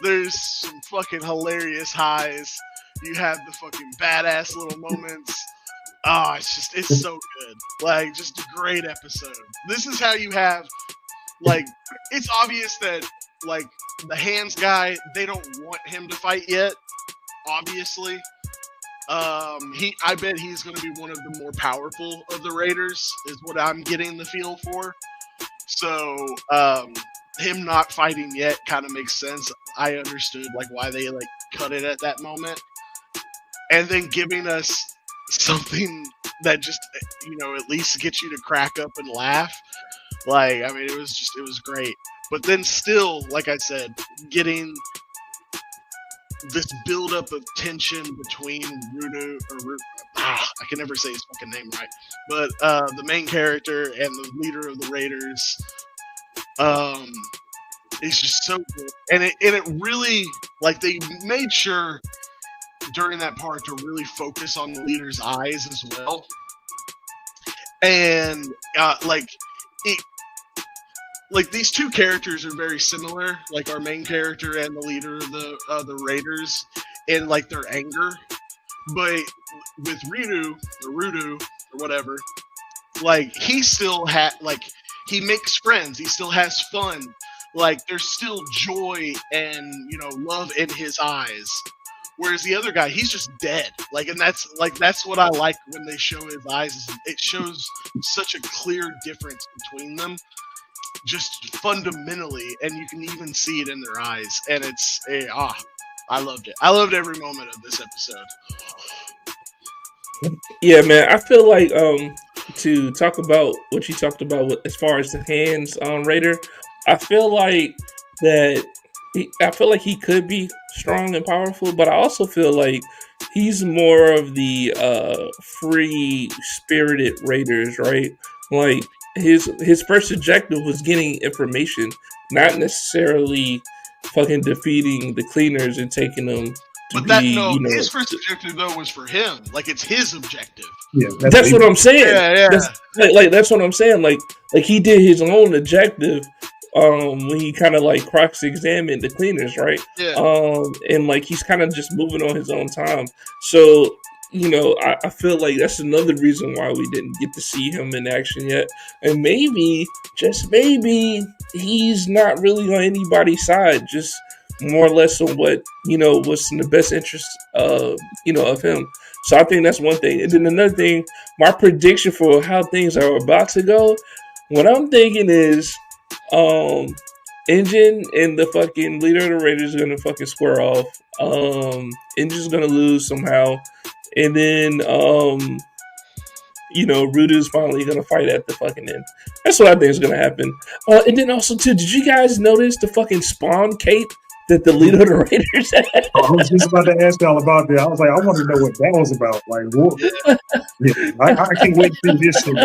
There's some fucking hilarious highs. You have the fucking badass little moments. It's so good. Like, just a great episode. This is how you have, like, it's obvious that, like, the hands guy, they don't want him to fight yet, obviously. I bet he's going to be one of the more powerful of the Raiders, is what I'm getting the feel for. So, him not fighting yet kind of makes sense. I understood, like, why they, like, cut it at that moment. And then giving us something that just, at least gets you to crack up and laugh. Like, I mean, it was great. But then still, like I said, getting this buildup of tension between I can never say his fucking name right, but the main character and the leader of the Raiders, it's just so good. And it really, like, they made sure during that part to really focus on the leader's eyes as well. And like these two characters are very similar, like our main character and the leader of the Raiders, in like their anger. But with Rudo or whatever, like he still he makes friends, he still has fun. Like there's still joy and love in his eyes. Whereas the other guy, he's just dead. Like, and that's what I like when they show his eyes. It shows such a clear difference between them, just fundamentally, and you can even see it in their eyes. And I loved it. I loved every moment of this episode. Yeah, man. I feel like to talk about what you talked about as far as the hands on Raider, I feel like that I feel like he could be strong and powerful, but I also feel like he's more of the free spirited raiders, right? Like his first objective was getting information, not necessarily fucking defeating the cleaners and taking them to But be, you know. his first objective though was for him. Like it's his objective. Yeah, That's what I'm saying. Yeah. That's, like that's what I'm saying. Like he did his own objective when he kind of like cross-examined the cleaners, right? Yeah. And like he's kind of just moving on his own time. So you know, I feel like that's another reason why we didn't get to see him in action yet. And maybe, just maybe, he's not really on anybody's side. Just more or less on what, you know, what's in the best interest of, you know, of him. So I think that's one thing. And then another thing, my prediction for how things are about to go, what I'm thinking is Engine and the fucking leader of the Raiders are gonna fucking square off. Engine's gonna lose somehow. And then you know, Rudu's finally gonna fight at the fucking end. That's what I think is gonna happen. And then also too, did you guys notice the fucking spawn cape that the leader of the Raiders had? I was just about to ask y'all about that. I was like, I want to know what that was about. Like, what? Yeah, I can't wait to see this shit.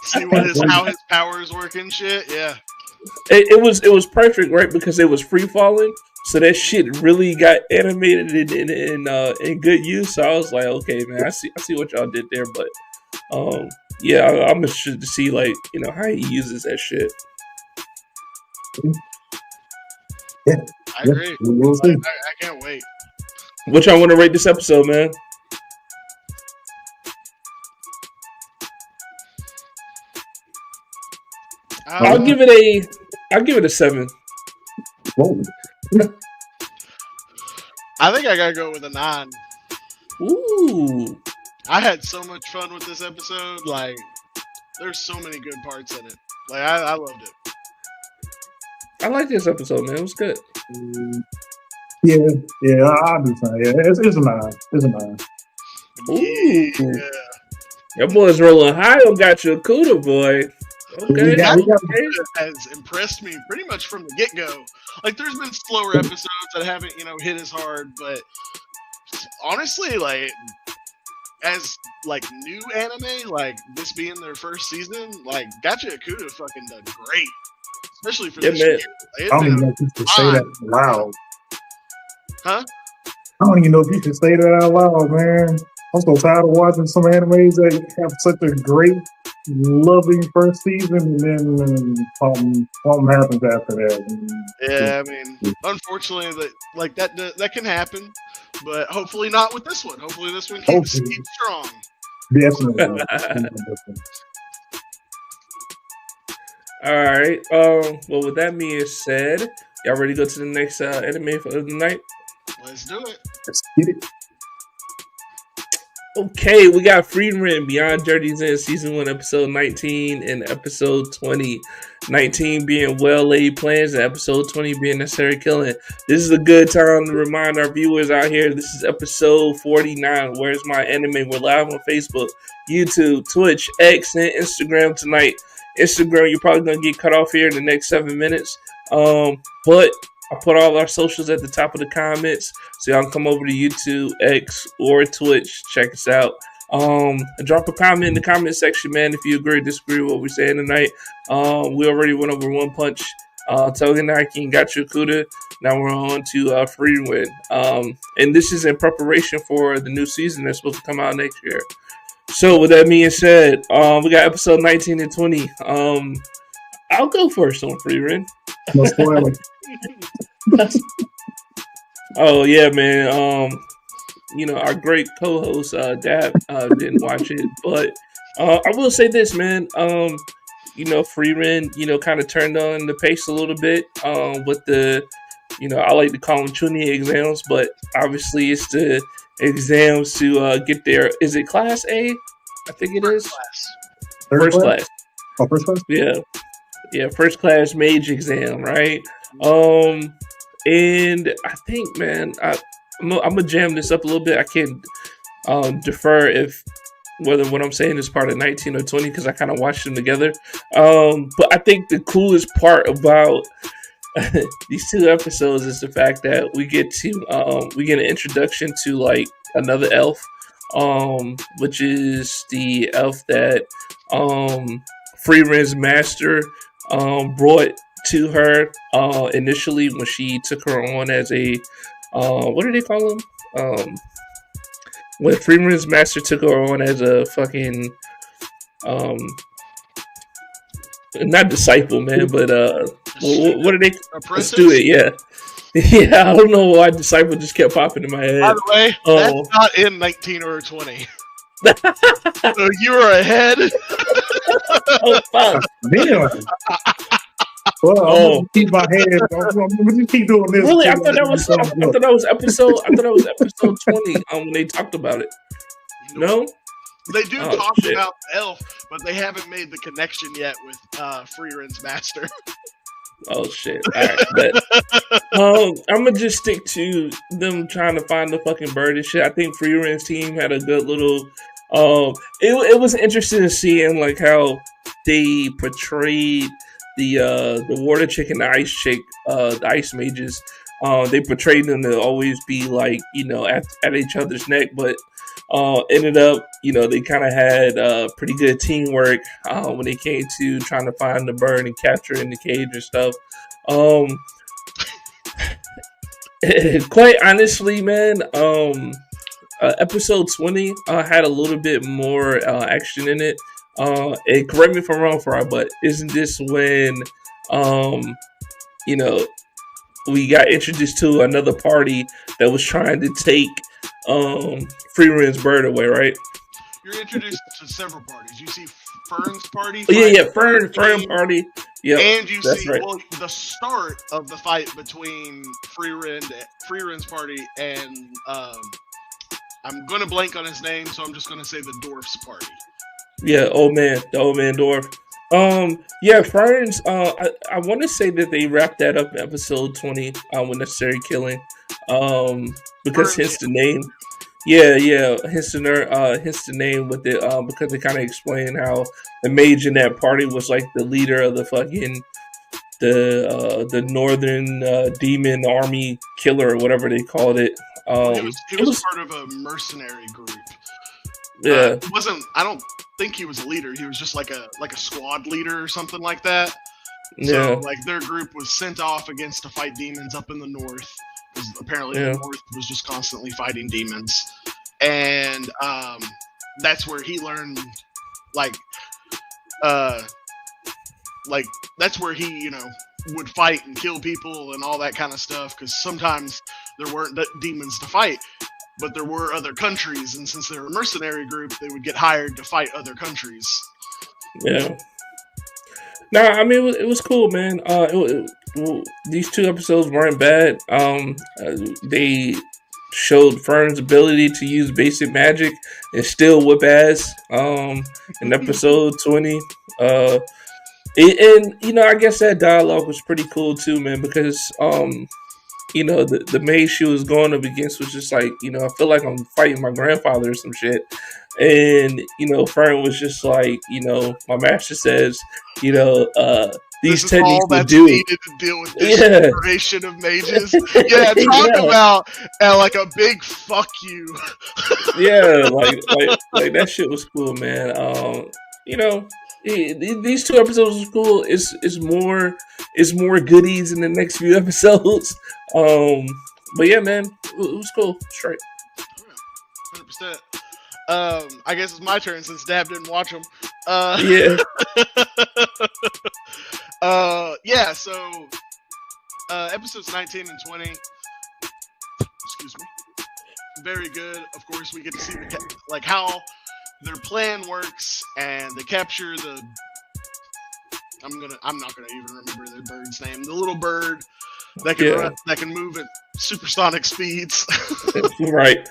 See how his powers work and shit. Yeah. It was perfect, right? Because it was free falling, so that shit really got animated in good use. So I was like, okay, man, I see what y'all did there, but yeah, I'm interested to see, like, you know, how he uses that shit. Yeah, I agree. We'll see. I can't wait. What y'all want to rate this episode, man? I'll give it a 7. Whoa. I think I gotta go with a 9. Ooh. I had so much fun with this episode. Like, there's so many good parts in it. Like, I loved it. I like this episode, man. It was good. Yeah, I'll do fine. Yeah, it's a 9. It's a 9. Ooh. Yeah. That boy's rolling high on Got Your Cuda, boy. Okay. Has impressed me pretty much from the get-go. Like, there's been slower episodes that haven't, you know, hit as hard, but honestly, like, as like new anime, like this being their first season, like Gacha Akuda fucking done great, especially for this year. I don't even know if you should say that out loud. Huh? I don't even know if you should say that out loud, man. I'm so tired of watching some animes that have such a great, loving first season, and then something happens after that. Yeah, I mean, unfortunately, that can happen, but hopefully not with this one. Hopefully, this one keeps strong. Definitely. All right. Well, with that being said, y'all ready to go to the next anime for the night? Let's do it. Let's get it. Okay, we got Frye Beyond Journey's End Season 1, Episode 19, and Episode 20. 19 being well-laid plans, and Episode 20 being necessary killing. This is a good time to remind our viewers out here, this is Episode 49, Where's My Anime? We're live on Facebook, YouTube, Twitch, X, and Instagram tonight. Instagram, you're probably going to get cut off here in the next 7 minutes. But I put all our socials at the top of the comments, so y'all can come over to YouTube, X, or Twitch. Check us out. Drop a comment in the comment section, man, if you agree or disagree with what we're saying tonight. We already went over One Punch, Togenaki, and Got Your Cuda. Now we're on to Frye. And this is in preparation for the new season that's supposed to come out next year. So with that being said, we got episode 19 and 20. I'll go first on Frye. No spoiler. Oh yeah, man. You know, our great co-host Dab didn't watch it, but I will say this, man. You know, Frye, you know, kind of turned on the pace a little bit with the, you know, I like to call them Chunin exams, but obviously it's the exams to get there. Is it Class A? I think it is. First class. Oh, first class? Yeah, first class mage exam, right? And I think, man, I'm gonna jam this up a little bit. I can't defer if whether what I'm saying is part of 19 or 20 because I kind of watched them together. But I think the coolest part about these 2 episodes is the fact that we get an introduction to like another elf, which is the elf that Freeren's master brought to her initially when she took her on as a what do they call him? When Freeman's master took her on as a fucking um not disciple, man, but what are they? Apprentice? Let's do it, yeah. Yeah, I don't know why disciple just kept popping in my head. By the way, that's not in 19 or 20. So you were ahead. Oh fuck! Damn. Well, I'm gonna keep my head. I'm gonna just keep doing this. Really, I thought that was episode 20. When they talked about it. No. They do Oh, talk shit. about Elf, but they haven't made the connection yet with Freeren's master. Oh shit! All right, but I'm gonna just stick to them trying to find the fucking bird and shit. I think Freeren's team had a good little. It was interesting to see and like how they portrayed the water chick and the ice chick, the ice mages. They portrayed them to always be like at each other's neck, but ended up they kind of had pretty good teamwork when it came to trying to find the bird and capture it in the cage and stuff. Quite honestly, man, episode 20 had a little bit more action in it. And correct me if I'm wrong, Frye, but isn't this when we got introduced to another party that was trying to take Freeren's bird away, right? You're introduced to several parties. You see Fern's party. Yeah, Fern party. Yeah, and you that's see right. the start of the fight between Freeren's party and I'm gonna blank on his name, so I'm just gonna say the dwarf's party. Yeah, the old man dwarf. Yeah, Fern's. I want to say that they wrapped that up in episode 20 with Necessary Killing. Because hence the name. Yeah, hence the name with it. Because they kind of explain how the mage in that party was like the leader of the fucking the northern demon army killer or whatever they called it. He was part of a mercenary group. Yeah, I don't think he was a leader. He was just like a squad leader or something like that. yeah. So like their group was sent off to fight demons up in the north. Because apparently the north was just constantly fighting demons, and that's where he learned, that's where he would fight and kill people and all that kind of stuff. Because sometimes there weren't demons to fight, but there were other countries, and since they were a mercenary group, they would get hired to fight other countries. Yeah. Nah, I mean it was cool, man. These 2 episodes weren't bad. They showed Fern's ability to use basic magic and still whip ass. In episode 20, I guess that dialogue was pretty cool too, man. Because the maid she was going up against was just like, I feel like I'm fighting my grandfather or some shit. And, Fern was just like, my master says, these techniques will do. Needed to deal with this generation of mages. Yeah, talk about like a big fuck you. Yeah, like that shit was cool, man. These 2 episodes was cool. It's more goodies in the next few episodes. But yeah, man, it was cool. Straight. 100%. I guess it's my turn since Dab didn't watch them. Yeah. Yeah, so episodes 19 and 20, excuse me, very good. Of course, we get to see how their plan works, and they capture the I'm not gonna even remember the bird's name. The little bird that can run, that can move at supersonic speeds. Right.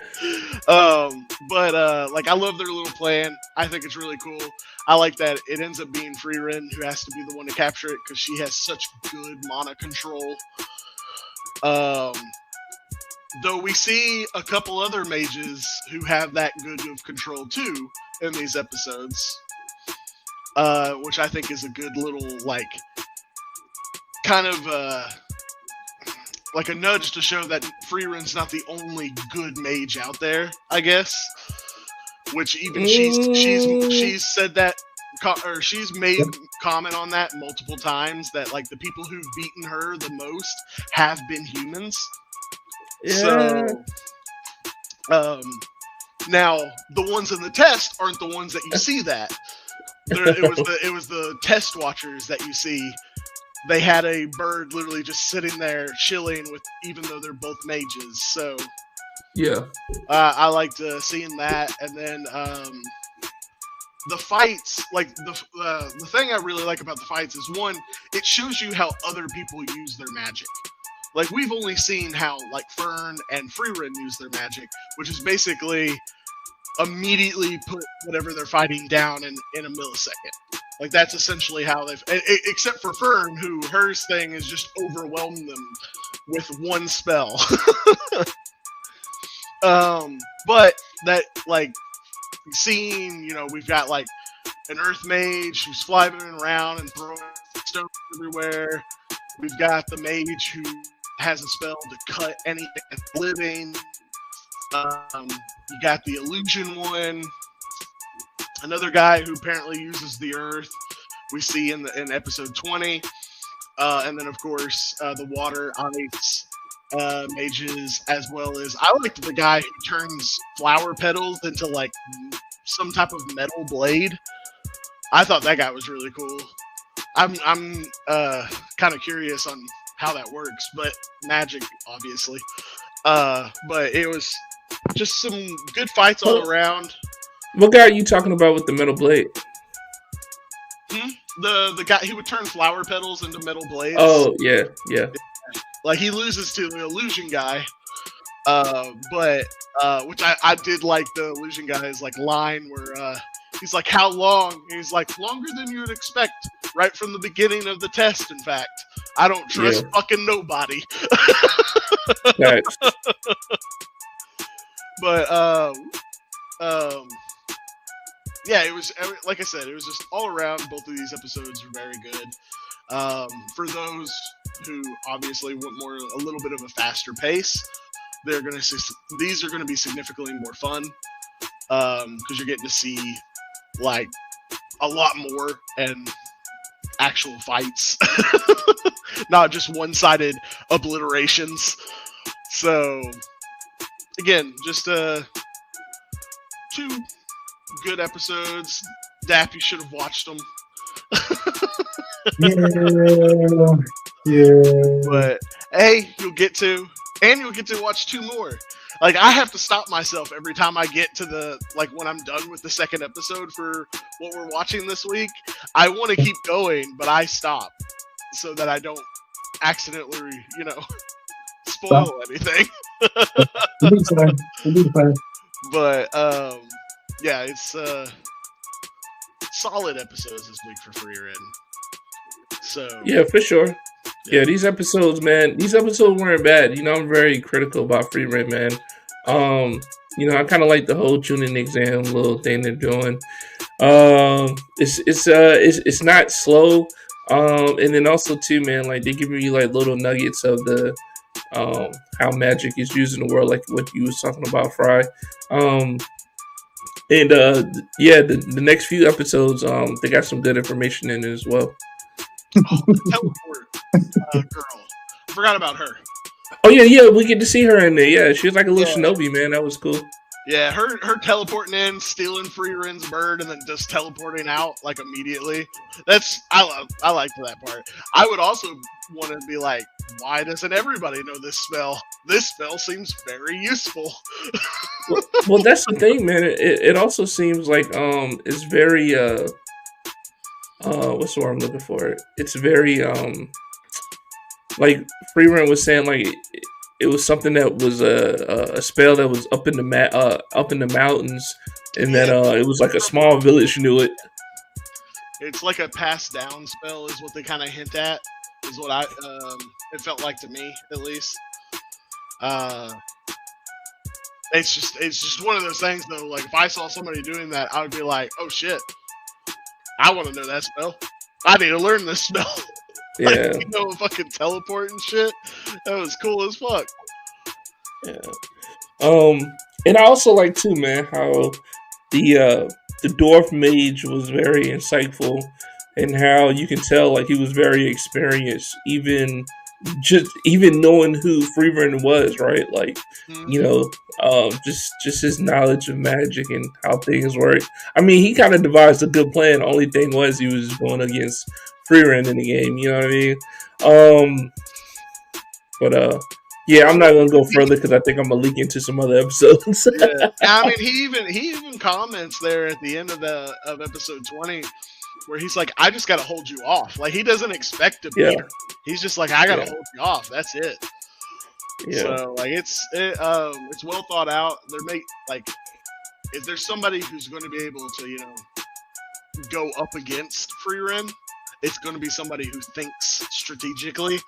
But I love their little plan. I think it's really cool. I like that it ends up being Freeren who has to be the one to capture it because she has such good mana control. Though we see a couple other mages who have that good of control too in these episodes, which I think is a good little kind of like a nudge to show that Freeren's not the only good mage out there, I guess. Which even she's said that, or she's made comment on that multiple times, that like the people who've beaten her the most have been humans. Yeah. So, now the ones in the test aren't the ones that you see that. It was the test watchers that you see. They had a bird literally just sitting there chilling with, even though they're both mages. So yeah, I liked seeing that, and then the fights. Like the thing I really like about the fights is, one, it shows you how other people use their magic. Like, we've only seen how, like, Fern and Freeren use their magic, which is basically immediately put whatever they're fighting down in a millisecond. Like, that's essentially how they've... Except for Fern, who hers thing is just overwhelm them with one spell. But that, like, seeing, you know, we've got, like, an Earth Mage who's flying around and throwing stones everywhere. We've got the Mage who has a spell to cut anything living. You got the illusion one. Another guy who apparently uses the earth. We see in episode 20. And then, of course, the water, ice mages, as well as... I liked the guy who turns flower petals into, like, some type of metal blade. I thought that guy was really cool. I'm kind of curious on how that works, but magic, obviously. But it was just some good fights all around. What guy are you talking about with the metal blade? The guy, he would turn flower petals into metal blades. Oh, yeah. Like, he loses to the illusion guy. But which I did like the illusion guy's, like, line where he's like, how long? And he's like, longer than you would expect, right from the beginning of the test, in fact. I don't trust fucking nobody. Thanks. But yeah, it was, like I said, it was just all around. Both of these episodes were very good. For those who obviously want a little bit of a faster pace, these are gonna be significantly more fun, because you're getting to see, like, a lot more and actual fights, not just one-sided obliterations. So again, just 2 good episodes. Dap, you should have watched them. Yeah. But hey, you'll get to watch 2 more. Like, I have to stop myself every time I get to when I'm done with the second episode for what we're watching this week. I want to keep going, but I stop so that I don't accidentally, spoil anything. But yeah, it's solid episodes this week for Freeren. So yeah, for sure. Yeah, these episodes, man. These episodes weren't bad. I'm very critical about Freeren, man. I kind of like the whole tuning exam little thing they're doing. It's not slow. And then also too, man, like they give you like little nuggets of the how magic is used in the world, like what you was talking about, Frye. The next few episodes, they got some good information in it as well. Teleport girl. I forgot about her. Oh yeah, we get to see her in there. Yeah, she was like a little shinobi, man. That was cool. Yeah, her teleporting in, stealing Freeren's bird, and then just teleporting out like immediately. I liked that part. I would also want to be like, why doesn't everybody know this spell? This spell seems very useful. well, that's the thing, man. It also seems like it's very what's the word I'm looking for? It's very like Freeren was saying, like it was something that was a spell that was up in the mountains, and then it was like a small village knew it. It's like a passed down spell, is what they kind of hint at. Is what it felt like to me, at least. It's just one of those things, though. Like, if I saw somebody doing that, I would be like, oh shit, I want to know that spell. I need to learn this spell. Yeah. Fucking teleport and shit. That was cool as fuck. Yeah. And I also like too, man, how the dwarf mage was very insightful, and how you can tell like he was very experienced, even knowing who Freeburn was, right? Like, just his knowledge of magic and how things work. I mean, he kind of devised a good plan. Only thing was he was going against Freeburn in the game. You know what I mean? But yeah, I'm not gonna go further because I think I'm gonna leak into some other episodes. Yeah. I mean, he even comments there at the end of episode 20 where he's like, "I just gotta hold you off." Like, he doesn't expect to be. Yeah. He's just like, "I gotta hold you off. That's it." Yeah. So like, it's well thought out. If there's somebody who's going to be able to go up against Freerin, it's going to be somebody who thinks strategically.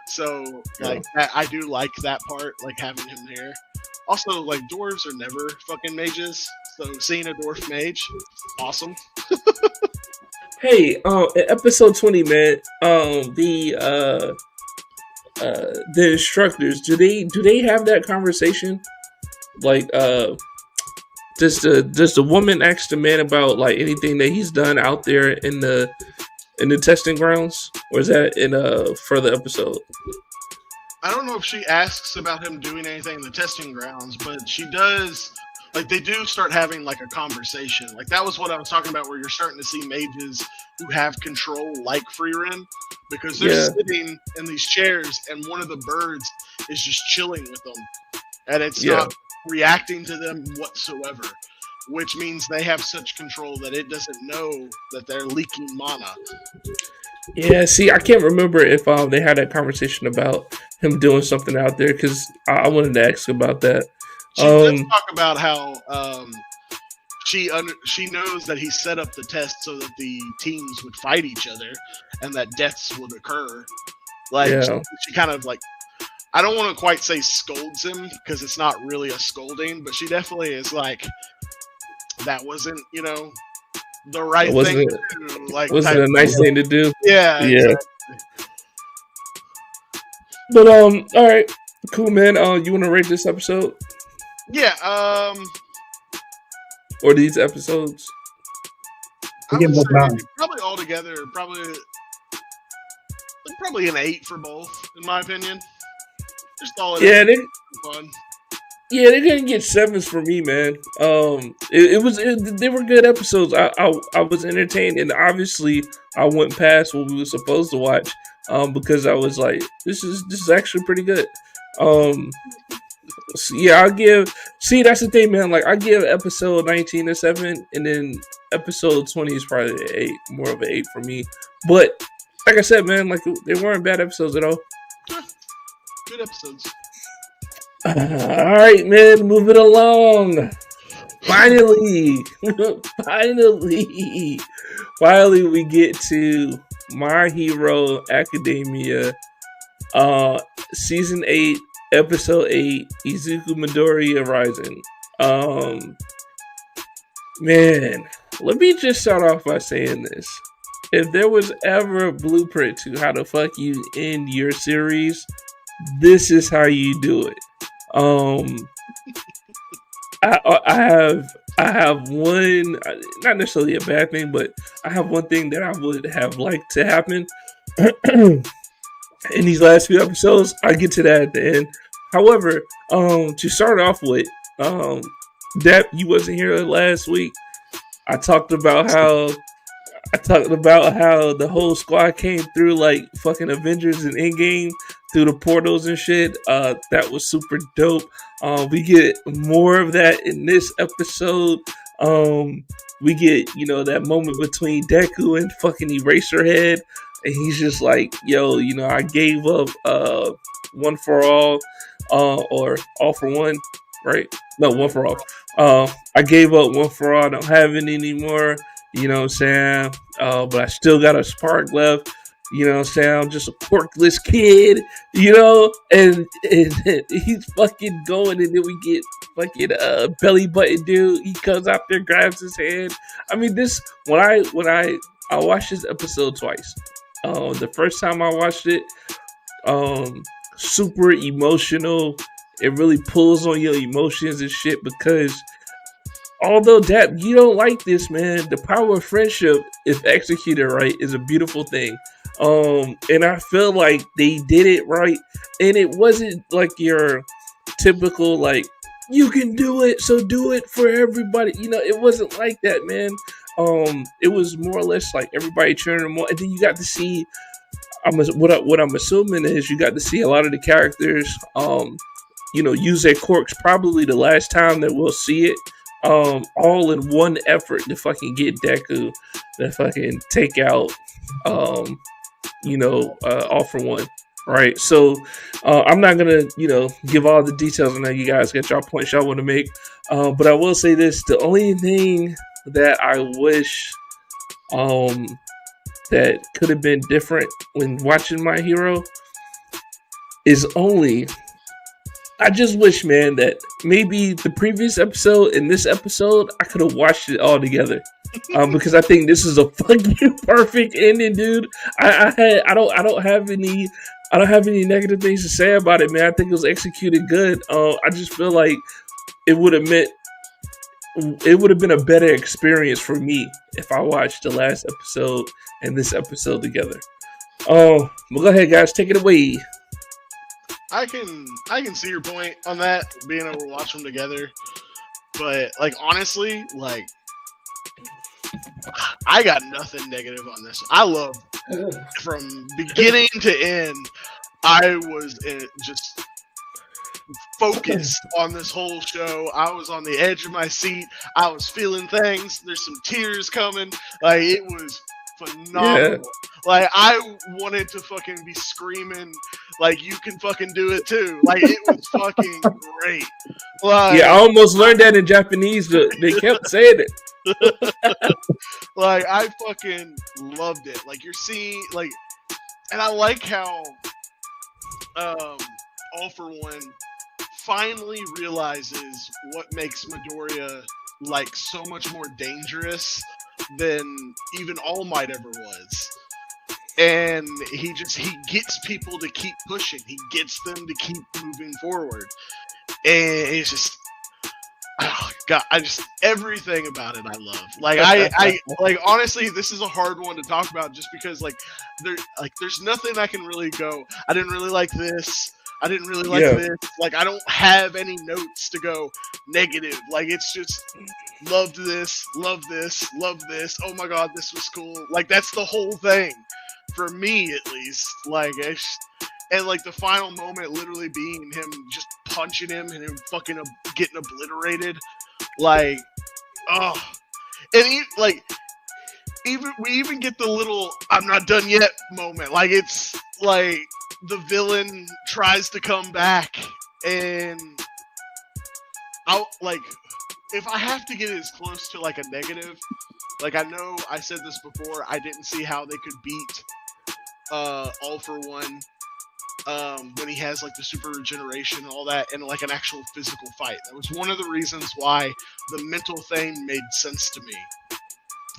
So like, I do like that part, like having him there. Also, like, dwarves are never fucking mages, so seeing a dwarf mage, awesome. Hey, episode 20, man. The instructors, do they have that conversation? Like, does the woman ask the man about like anything that he's done out there in the testing grounds, or is that in a further episode? I don't know if she asks about him doing anything in the testing grounds, but she does. Like, they do start having like a conversation. Like, that was what I was talking about, where you're starting to see mages who have control like Freerin, because they're sitting in these chairs and one of the birds is just chilling with them, and it's not reacting to them whatsoever, which means they have such control that it doesn't know that they're leaking mana. Yeah, see, I can't remember if they had a conversation about him doing something out there, because I wanted to ask about that. She does talk about how she knows that he set up the test so that the teams would fight each other and that deaths would occur. Like, she kind of like, I don't want to quite say scolds him, because it's not really a scolding, but she definitely is like, that wasn't, the right thing to do. Like, wasn't a nice thing to do. Yeah. Exactly. But all right, cool, man. You want to rate this episode? Yeah. Or these episodes? I would say probably altogether, probably an 8 for both, in my opinion. Just all fun. Yeah, they're gonna get 7s for me, man. They were good episodes. I was entertained, and obviously I went past what we were supposed to watch, because I was like, this is actually pretty good. So yeah, I'll give. See, that's the thing, man. Like, I give episode 19 a 7, and then episode 20 is probably an 8, more of an 8 for me. But like I said, man, like, they weren't bad episodes at all. Good episodes. All right, man, moving along. Finally, we get to My Hero Academia, season 8, episode 8, Izuku Midori Horizon. Man, let me just start off by saying this. If there was ever a blueprint to how the fuck you end your series, this is how you do it. I have one, not necessarily a bad thing, but I have one thing that I would have liked to happen in these last few episodes. I'll get to that at the end. However, to start off with, Depp, you wasn't here last week. I talked about how the whole squad came through like fucking Avengers and Endgame through the portals and shit. That was super dope. We get more of that in this episode. We get, that moment between Deku and fucking Eraserhead, and he's just like, yo, I gave up one for all, or all for one, right? No, one for all. I gave up one for all. I don't have it anymore. You know what I'm saying? But I still got a spark left. You know what I'm saying? I'm just a quirkless kid, and he's fucking going, and then we get fucking belly button dude. He comes out there, grabs his hand. I mean, this when I watched this episode twice. The first time I watched it, super emotional. It really pulls on your emotions and shit because although that you don't like this, man, the power of friendship, if executed right, is a beautiful thing. And I feel like they did it right, and it wasn't like your typical like you can do it, so do it for everybody. It wasn't like that, man. It was more or less like everybody cheering them on, and then you got to see. What I'm assuming is you got to see a lot of the characters, use their quirks. Probably the last time that we'll see it, all in one effort to fucking get Deku to fucking take out, All For One. Right. So I'm not gonna, give all the details on that. You guys get y'all points y'all want to make. But I will say this: the only thing that I wish, that could have been different when watching My Hero is only. I just wish, man, that maybe the previous episode and this episode I could have watched it all together, because I think this is a fucking perfect ending, dude. I don't have any negative things to say about it, man. I think it was executed good. I just feel like it would have been a better experience for me if I watched the last episode and this episode together. Well, go ahead, guys, take it away. I can see your point on that, being able to watch them together. But like honestly, like I got nothing negative on this. I love from beginning to end. I was just focused on this whole show. I was on the edge of my seat. I was feeling things. There's some tears coming. Like it was phenomenal. Yeah. Like I wanted to fucking be screaming like you can fucking do it too. Like it was fucking great. Like, yeah, I almost learned that in Japanese, but they kept saying it. Like I fucking loved it. Like you're seeing like, and I like how All For One finally realizes what makes Midoriya like so much more dangerous than even All Might ever was. And he gets people to keep pushing. He gets them to keep moving forward. And it's just, oh God, everything about it I love. Like I like honestly, this is a hard one to talk about just because there's nothing I can really go, I didn't really like this. I didn't really like this. Like I don't have any notes to go negative. Like it's just loved this, love this, love this. Oh my God, this was cool. Like that's the whole thing. For me, at least, like, and like the final moment, literally being him just punching him and him fucking getting obliterated, like, oh, and we even get the little "I'm not done yet" moment. Like it's like the villain tries to come back, and if I have to get as close to like a negative. Like, I know I said this before, I didn't see how they could beat All For One when he has, like, the super regeneration and all that, and, like, an actual physical fight. That was one of the reasons why the mental thing made sense to me.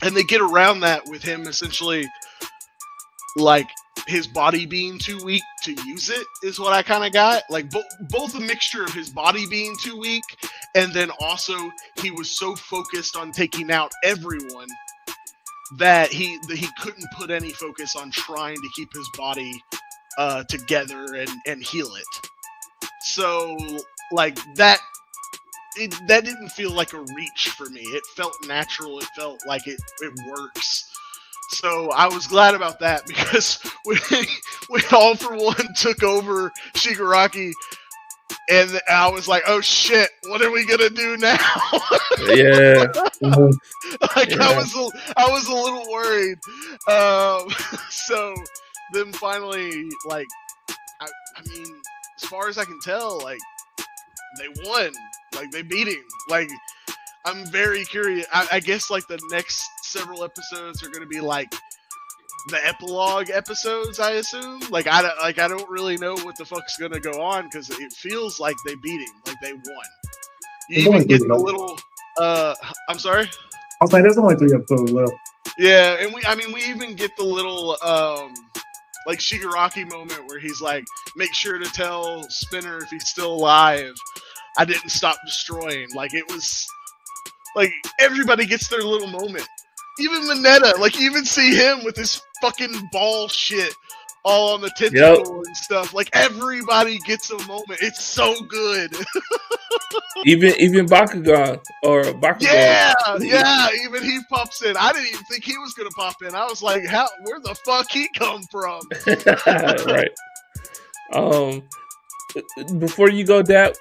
And they get around that with him essentially, like, his body being too weak to use it is what I kind of got. Like, both a mixture of his body being too weak, and then also he was so focused on taking out everyone that he couldn't put any focus on trying to keep his body together and heal it. So, like, that didn't feel like a reach for me. It felt natural. It felt like it works. So I was glad about that because when All For One took over Shigaraki, and I was like, "Oh shit, what are we gonna do now?" Yeah. Like yeah. I was a little worried. So then finally, like, I mean, as far as I can tell, like, they won. Like, they beat him. Like, I'm very curious. I guess, like, the next several episodes are going to be, like, the epilogue episodes, I assume. Like, I don't really know what the fuck's going to go on, because it feels like they beat him. Like, they won. You even get the little... I'm sorry? I'll say there's only 3 episodes left. Yeah, and we even get the little... like Shigaraki moment where he's like, make sure to tell Spinner if he's still alive. I didn't stop destroying. Like, it was like everybody gets their little moment. Even Mineta, like, you even see him with his fucking ball shit all on the tentacle and stuff. Like, everybody gets a moment. It's so good. Even Bakugan or Bakugan. Yeah, even he pops in. I didn't even think he was gonna pop in. I was like, where the fuck he come from? Right. Before you go, Dap,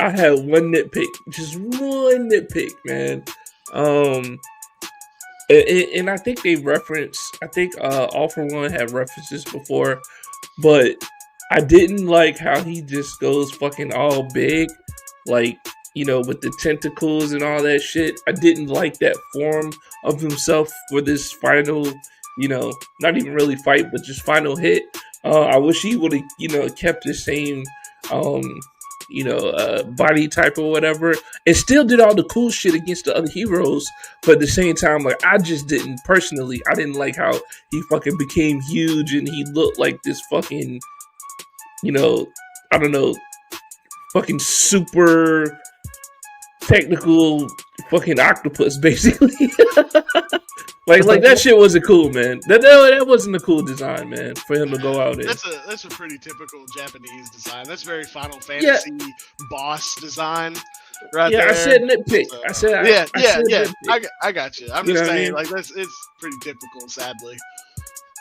I had one nitpick, just one nitpick, man. And I think they referenced, All For One had references before, but I didn't like how he just goes fucking all big, like, you know, with the tentacles and all that shit. I didn't like that form of himself for this final, you know, not even really fight, but just final hit. I wish he would have, you know, kept the same, body type or whatever, and still did all the cool shit against the other heroes. But at the same time, like, I didn't like how he fucking became huge and he looked like this fucking, you know, I don't know, fucking super technical fucking octopus, basically. like that shit wasn't cool, man. That wasn't a cool design, man, for him to go out in. That's a pretty typical Japanese design. That's very Final Fantasy boss design, right there. I said nitpick. I got you. I'm just saying, like, it's pretty typical, sadly.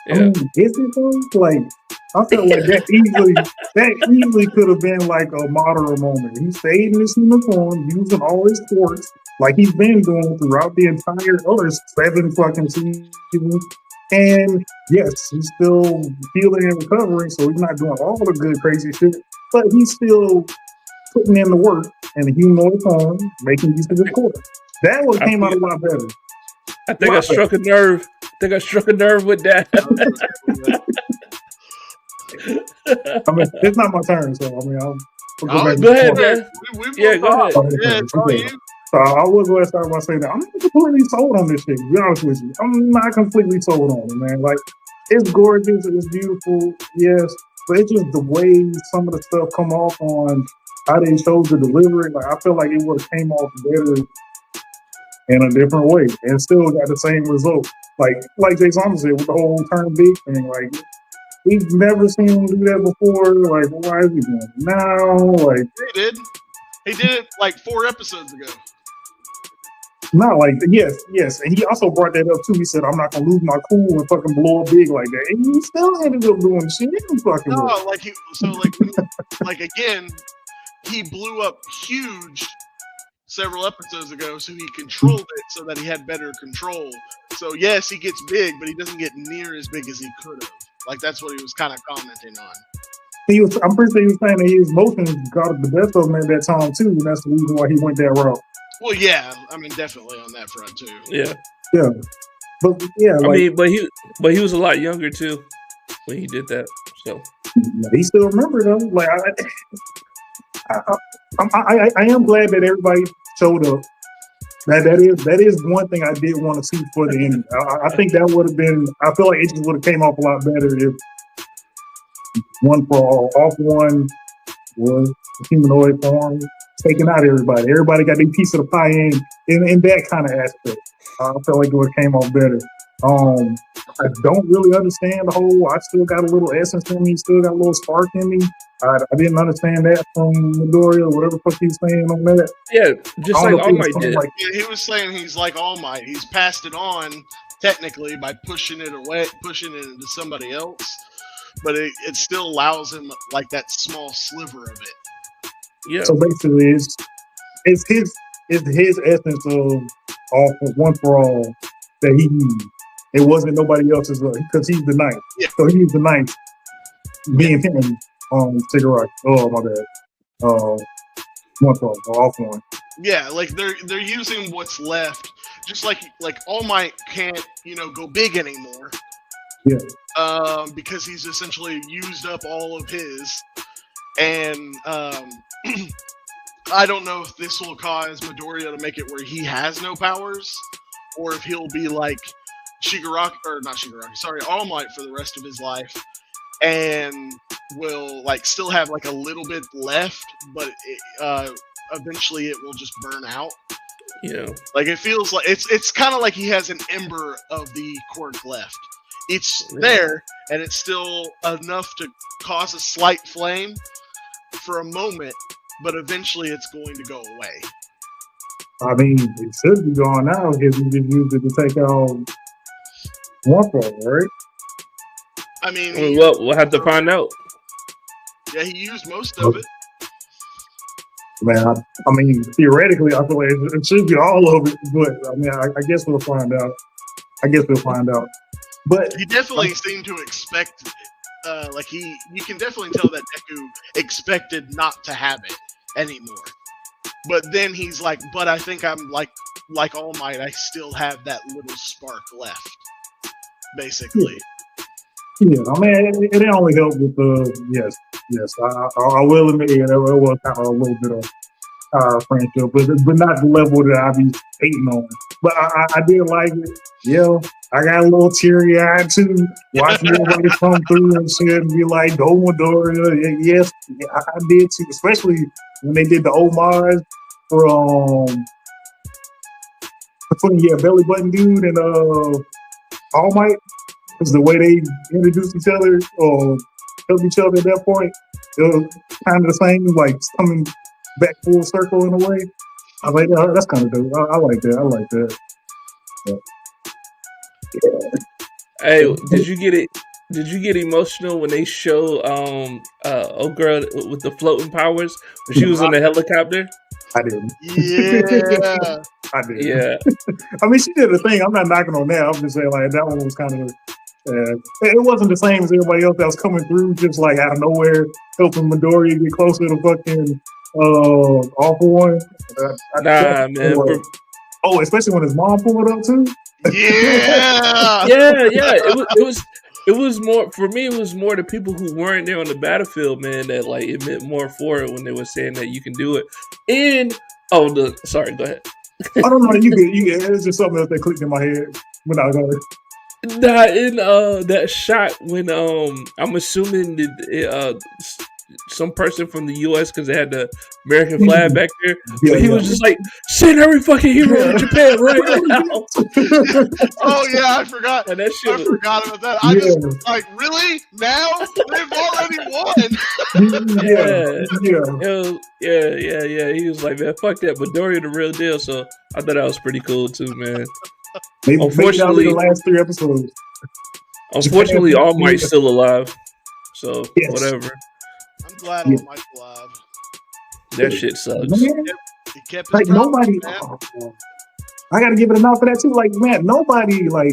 Yeah. I mean, is it though? Like, I feel like that easily could have been like a moderate moment. He stayed in his uniform, using all his quirks, like he's been doing throughout the entire other 7 fucking seasons. And yes, he's still healing and recovering, so he's not doing all the good crazy shit, but he's still putting in the work in the humanoid form, making use of his quirks. That one came out a lot better. I think I struck a nerve. With that. I mean, it's not my turn, so I mean, I'll go ahead, man. Go ahead. It's all you. So I was going to start by saying that I'm not completely sold on this shit, to be honest with you. I'm not completely sold on it, man. Like, it's gorgeous, it's beautiful, yes, but it's just the way some of the stuff come off on how they chose to deliver it. Like, I feel like it would have came off better in a different way and still got the same result. Like Jason said, with the whole turn big thing, like, we've never seen him do that before. Like, why is he doing it now? Like, he did it like 4 episodes ago. Not like that. Yes. And he also brought that up too. He said, I'm not gonna lose my cool and fucking blow up big like that. And he still ended up doing shit. Like again, he blew up huge several episodes ago, so he controlled it so that he had better control. So yes, he gets big, but he doesn't get near as big as he could have. Like, that's what he was kind of commenting on. I'm pretty sure he was saying that his motions got the best of him at that time too, and that's the reason why he went that route. Well, yeah, I mean, definitely on that front too. Yeah. But yeah, I mean, but he was a lot younger too when he did that. So he still remembered though. Like, I am glad that everybody showed up. That is one thing I did want to see for the ending. I think that would have been. I feel like it just would have came off a lot better if One For All, All For One was the humanoid form, taking out everybody. Everybody got their piece of the pie in that kind of aspect. I felt like it would have came off better. I don't really understand the whole. I still got a little essence in me. Still got a little spark in me. I didn't understand that from Midoriya or whatever the fuck he's saying on that. Yeah, just like All Might did. He was saying he's like All Might. He's passed it on technically by pushing it away, pushing it into somebody else, but it still allows him like that small sliver of it. Yeah. So basically, it's his essence of One For All that he used. It wasn't nobody else's because he's the ninth. Yeah. So he's the ninth, being him. Cigarette. Oh my bad. One For All, All For One. Yeah, like they're using what's left, just like All Might can't go big anymore. Yeah. Because he's essentially used up all of his, and I don't know if this will cause Midoriya to make it where he has no powers, or if he'll be like All Might for the rest of his life, and will like still have like a little bit left, but eventually it will just burn out. Yeah. Like it feels like it's kind of like he has an ember of the cork left. It's there, and it's still enough to cause a slight flame for a moment, but eventually it's going to go away. I mean, it should be gone now if you just used it to take out one part, right? I mean, we'll have to find out. Yeah, he used most of it. Man, I mean, theoretically, I feel like it should be all of it, but I mean, I guess we'll find out. But he definitely seemed to expect, you can definitely tell that Deku expected not to have it anymore. But then he's like, but I think I'm like All Might, I still have that little spark left, basically. Yeah, I mean, it only helped with the, yes, I will admit, it was kind of a little bit of our friendship, but not the level that I be hating on. But I did like it. Yeah, I got a little teary-eyed too, watching everybody come through and shit and be like, "Go Midoriya." Yes, I did too, especially when they did the homage for Belly Button Dude and All Might. Because the way they introduced each other or helped each other at that point, it was kind of the same, like coming back full circle in a way. I was like, oh, that's kind of dope. I like that. Yeah. Hey, did you get it? Did you get emotional when they show old girl with the floating powers when she was in the helicopter? I didn't. Yeah. I did. Yeah. I mean, she did the thing. I'm not knocking on that. I'm just saying, like, that one was kind of. It wasn't the same as everybody else that was coming through, just like out of nowhere, helping Midoriya get closer to fucking Awful One. Man. Especially when his mom pulled up too. Yeah. It was more for me. It was more the people who weren't there on the battlefield, man. That like it meant more for it when they were saying that you can do it. And sorry, go ahead. I don't know. You get. It's just something else that clicked in my head when I was going. Nah, in that shot when I'm assuming that some person from the U.S. because they had the American flag back there, but he was just like, send every fucking hero to Japan right now. Oh yeah, I forgot. And that shit forgot about that. I just like, really now they've already won. Yeah. He was like, man, fuck that, but Midoriya the real deal. So I thought that was pretty cool too, man. Unfortunately, the last 3 episodes. Unfortunately, All Might's still alive. So whatever. I'm glad All Might's alive. That shit sucks. Man, he kept like nobody. I gotta give it a nod for that too. Like, man, nobody got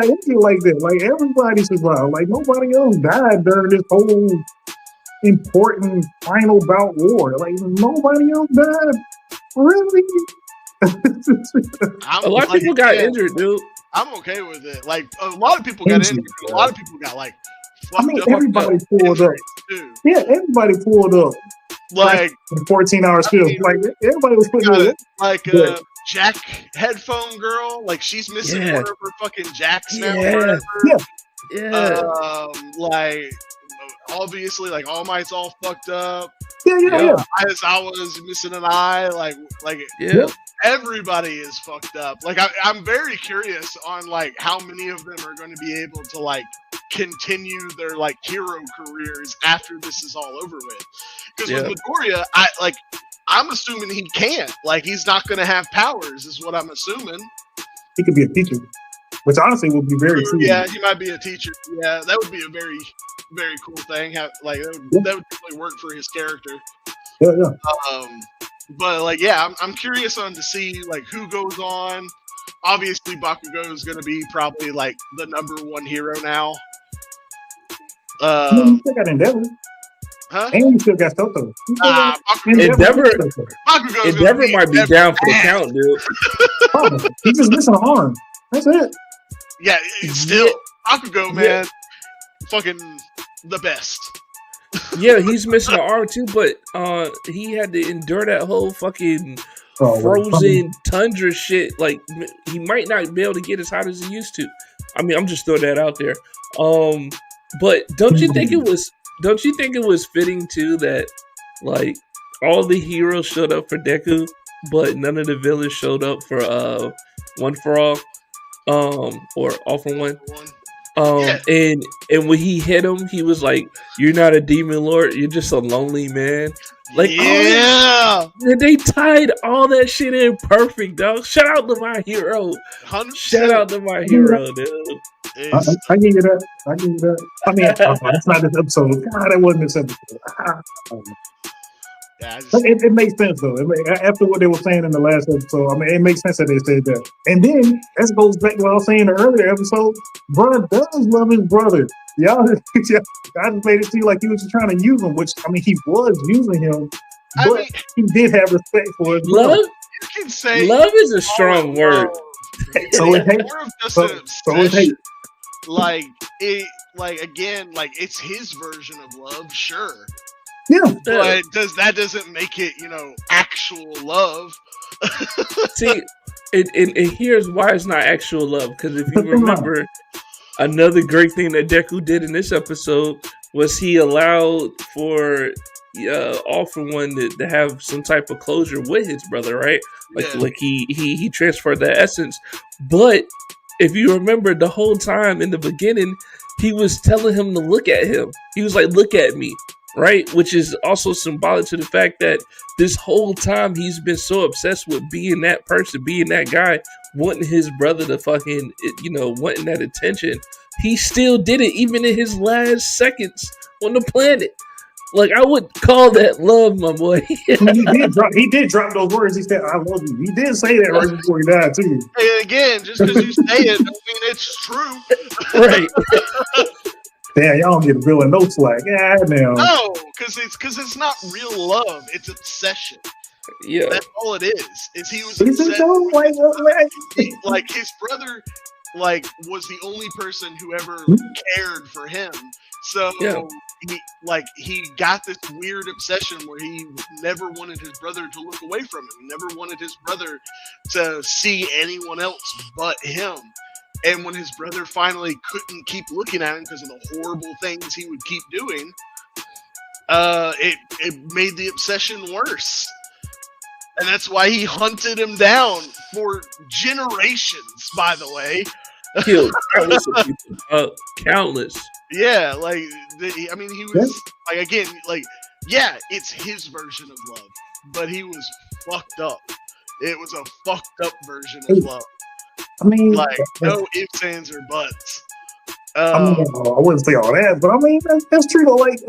injured like that. Like everybody survived. Like nobody else died during this whole important final bout war. Like nobody else died. Really? A lot of people got injured, dude. I'm okay with it. Like a lot of people got injured. A lot of people got like. Everybody pulled up. Too. Yeah, everybody pulled up. Like 14 hours still. Like everybody was putting it. Like Jack headphone girl. Like she's missing one of her fucking jacks now. Like obviously, like All Might's all fucked up. Yeah. I was missing an eye. Like everybody is fucked up. Like I'm very curious on like how many of them are going to be able to like continue their like hero careers after this is all over with. Because with Midoriya, I'm assuming he can't. Like he's not going to have powers, is what I'm assuming. He could be a teacher, which honestly would be very cool. Yeah, he might be a teacher. Yeah, that would be a very, very cool thing. That would definitely work for his character. Yeah. But like, yeah, I'm curious on to see like who goes on. Obviously, Bakugo is going to be probably like the #1 hero now. You still got Endeavor. Huh? And you still got Toto. Endeavor might be down for the count, dude. He's just missing an arm. That's it. Yeah, still Bakugo, man, fucking the best. Yeah, he's missing an arm too, but he had to endure that whole fucking frozen tundra shit. Like he might not be able to get as hot as he used to. I mean, I'm just throwing that out there. But don't you think it was? Don't you think it was fitting too that like all the heroes showed up for Deku, but none of the villains showed up for One for All, or All for One. Yeah. And when he hit him, he was like, "You're not a demon lord. You're just a lonely man." Like, yeah, they tied all that shit in perfect, dog. Shout out to my hero. 100%. Shout out to my hero, dude. I give you that. I give you that. I mean, that's not this episode. God, that wasn't this episode. Yeah, it makes sense though. After what they were saying in the last episode, I mean, it makes sense that they said that. And then that goes back to what I was saying in the earlier episode. Brother does love his brother. Y'all just made it seem like he was just trying to use him, which I mean, he was using him, but he did have respect for his love. You can say love is a strong word. So it hates. So it hates. Like it, like again, like it's his version of love, sure. Yeah, but that doesn't make it, actual love. See, and here's why it's not actual love. Because if you remember, another great thing that Deku did in this episode was he allowed for All for One to have some type of closure with his brother, right? Like he transferred that essence. But if you remember, the whole time in the beginning, he was telling him to look at him. He was like, "Look at me." Right, which is also symbolic to the fact that this whole time he's been so obsessed with being that person, being that guy, wanting his brother to fucking, wanting that attention. He still did it even in his last seconds on the planet. Like, I would call that love, my boy. he did drop those words. He said, "I love you." He did say that right before he died too. And again, just because you say it doesn't mean it's true. Right. Damn, y'all don't get a villain no slack. Yeah, now. No, because it's not real love. It's obsession. Yeah, that's all it is. Is he was obsessed? Like his brother, was the only person who ever cared for him. So he got this weird obsession where he never wanted his brother to look away from him. He never wanted his brother to see anyone else but him. And when his brother finally couldn't keep looking at him because of the horrible things he would keep doing, it made the obsession worse. And that's why he hunted him down for generations, by the way. Killed countless people. Countless. Yeah, he was, it's his version of love. But he was fucked up. It was a fucked up version of love. I mean, no ifs, ands, or buts. I wouldn't say all that, but I mean, that's true though. Like,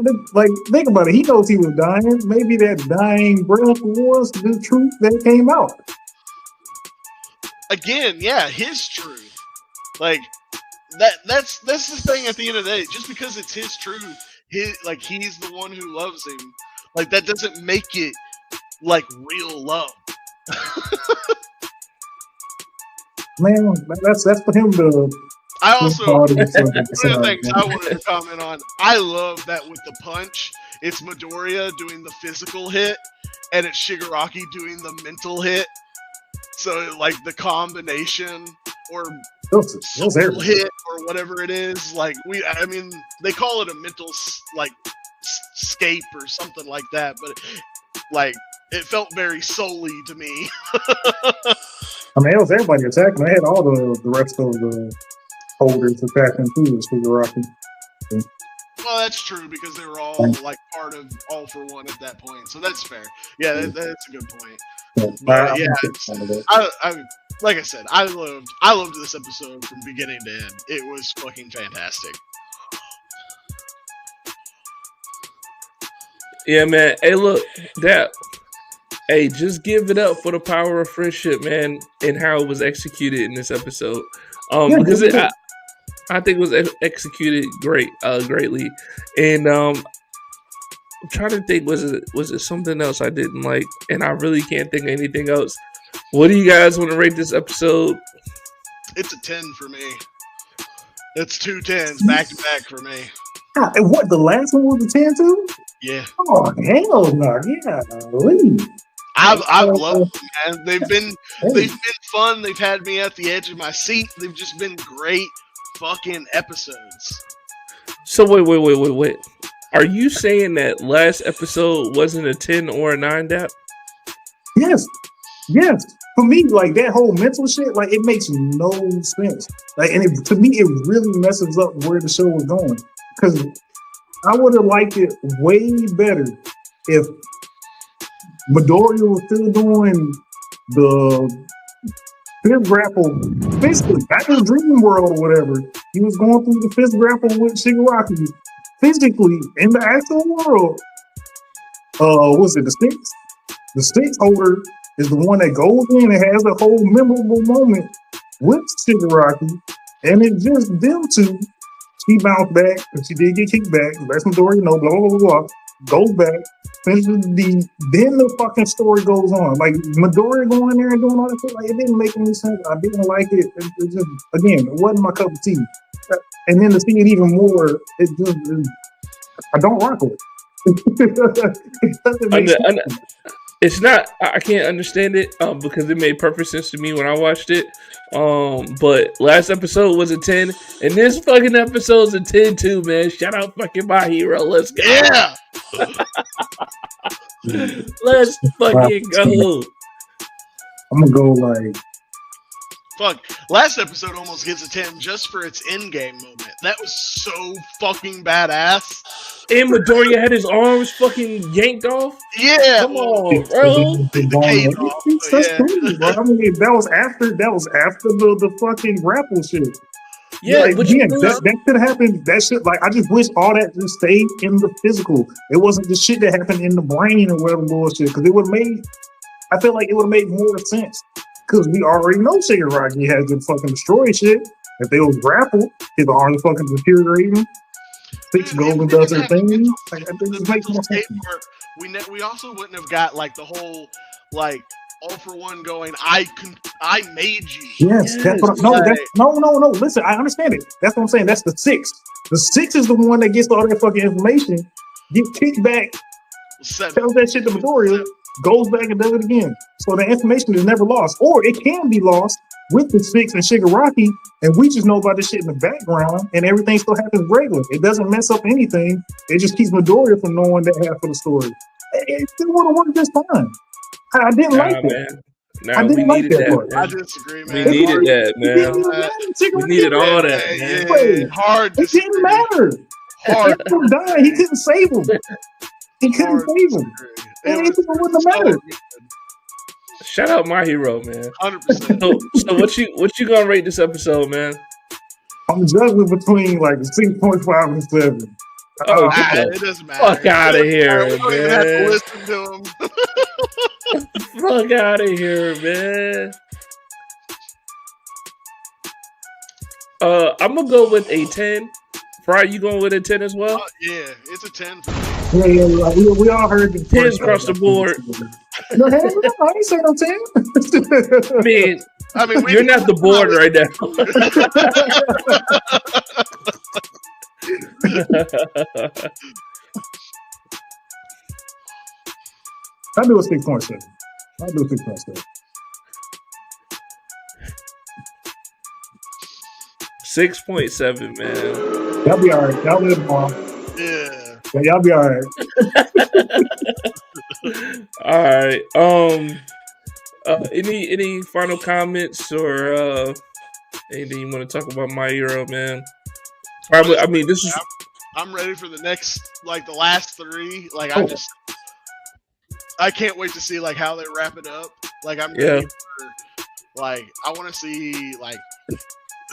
think about it. He knows he was dying. Maybe that dying breath was the truth that came out. Again, yeah, his truth. Like, that's the thing at the end of the day. Just because it's his truth, he's the one who loves him. Like, that doesn't make it, real love. Man, that's for him to. I also, one of the things I wanted to comment on, I love that with the punch, it's Midoriya doing the physical hit, and it's Shigaraki doing the mental hit. So, the combination, or soul hit, or whatever it is, they call it a mental, scape or something like that, but, it felt very soul-y to me. I mean, it was everybody attacking. I had all the rest of the holders attacking too, as Shigaraki. Well, that's true because they were all part of All for One at that point, so that's fair. Yeah, that's a good point. But like I said, I loved this episode from beginning to end. It was fucking fantastic. Yeah, man. Hey, look, hey, just give it up for the power of friendship, man, and how it was executed in this episode. Because I think it was executed greatly, and I'm trying to think, was it something else I didn't like, and I really can't think of anything else. What do you guys want to rate this episode? It's a 10 for me. It's 2 10s back to back for me. And what, the last one was a 10 too? Yeah. Oh hell no! Yeah, leave. I've loved them, man. They've been fun. They've had me at the edge of my seat. They've just been great fucking episodes. So wait. Are you saying that last episode wasn't a 10 or a 9, Dap? Yes. For me, like that whole mental shit, like it makes no sense. Like, and to me, it really messes up where the show was going. Because I would have liked it way better if Midoriya was still doing the fist grapple physically, not in dream world or whatever. He was going through the fist grapple with Shigaraki physically in the actual world. Was it the six? The six holder is the one that goes in and has a whole memorable moment with Shigaraki, and it just them two. She bounced back, and she did get kicked back. That's Midoriya, blah blah blah blah. Goes back, finishes then the fucking story goes on. Like Midoriya going there and doing all that shit, like it didn't make any sense. I didn't like it. It just, again, it wasn't my cup of tea. And then to see it even more, I don't rock with it. It doesn't make sense. It's not. I can't understand it because it made perfect sense to me when I watched it. But last episode was a 10, and this fucking episode's a 10 too, man. Shout out fucking My Hero. Let's go. Yeah. Let's fucking go. I'm gonna go like. Fuck. Last episode almost gets a 10 just for its in-game moment. That was so fucking badass. And Midoriya had his arms fucking yanked off. Yeah. Come on, bro. That's crazy, bro. I mean, that was after the fucking grapple shit. Yeah, like, but that could happen. That shit, like, I just wish all that just stayed in the physical. It wasn't the shit that happened in the brain or whatever bullshit. Because it would have made. I feel like it would have made more sense. Because we already know Shigaraki has to fucking destroy shit. If they was grappled, his arms fucking deteriorating. Six goes and does their thing. Like, I think it makes more sense. We also wouldn't have got like the whole like all for one going. I made you. Yes, that's what. No. Listen, I understand it. That's what I'm saying. That's the six. The six is the one that gets all that fucking information. Get kicked back. Tells that shit to Midoriya. Goes back and does it again. So the information is never lost. Or it can be lost with the six and Shigaraki, and we just know about this shit in the background, and everything still happens regular. It doesn't mess up anything. It just keeps Midoriya from knowing that half of the story. It still would have worked just fine. I didn't like it. I didn't like that part. I disagree, man. We needed that, man. We needed all that, man. Hard. It didn't matter. Hard. He was dying. He couldn't save him. He couldn't save him. It wouldn't have mattered. Shout out My Hero, man. 100%. So what you gonna rate this episode, man? I'm juggling between like 6.5 and 7. Oh, it doesn't matter. Fuck out of here, we don't even have to listen to him. Fuck out of here, man. I'm gonna go with a 10. Frye, you going with a 10 as well? Yeah, it's a 10 for me. Yeah, we all heard the 10s across the board. No, I ain't say no 10. I mean, you're not the board right now. I do a 6.7. I do a 6.7. 6.7, man. Y'all be alright. Y'all live tomorrow. Yeah, y'all be alright. Alright. Any final comments or anything you want to talk about My Hero, man? Probably. I mean, this is. I'm ready for the next, like the last 3. Like I can't wait to see like how they wrap it up. Like I'm ready for, like I want to see like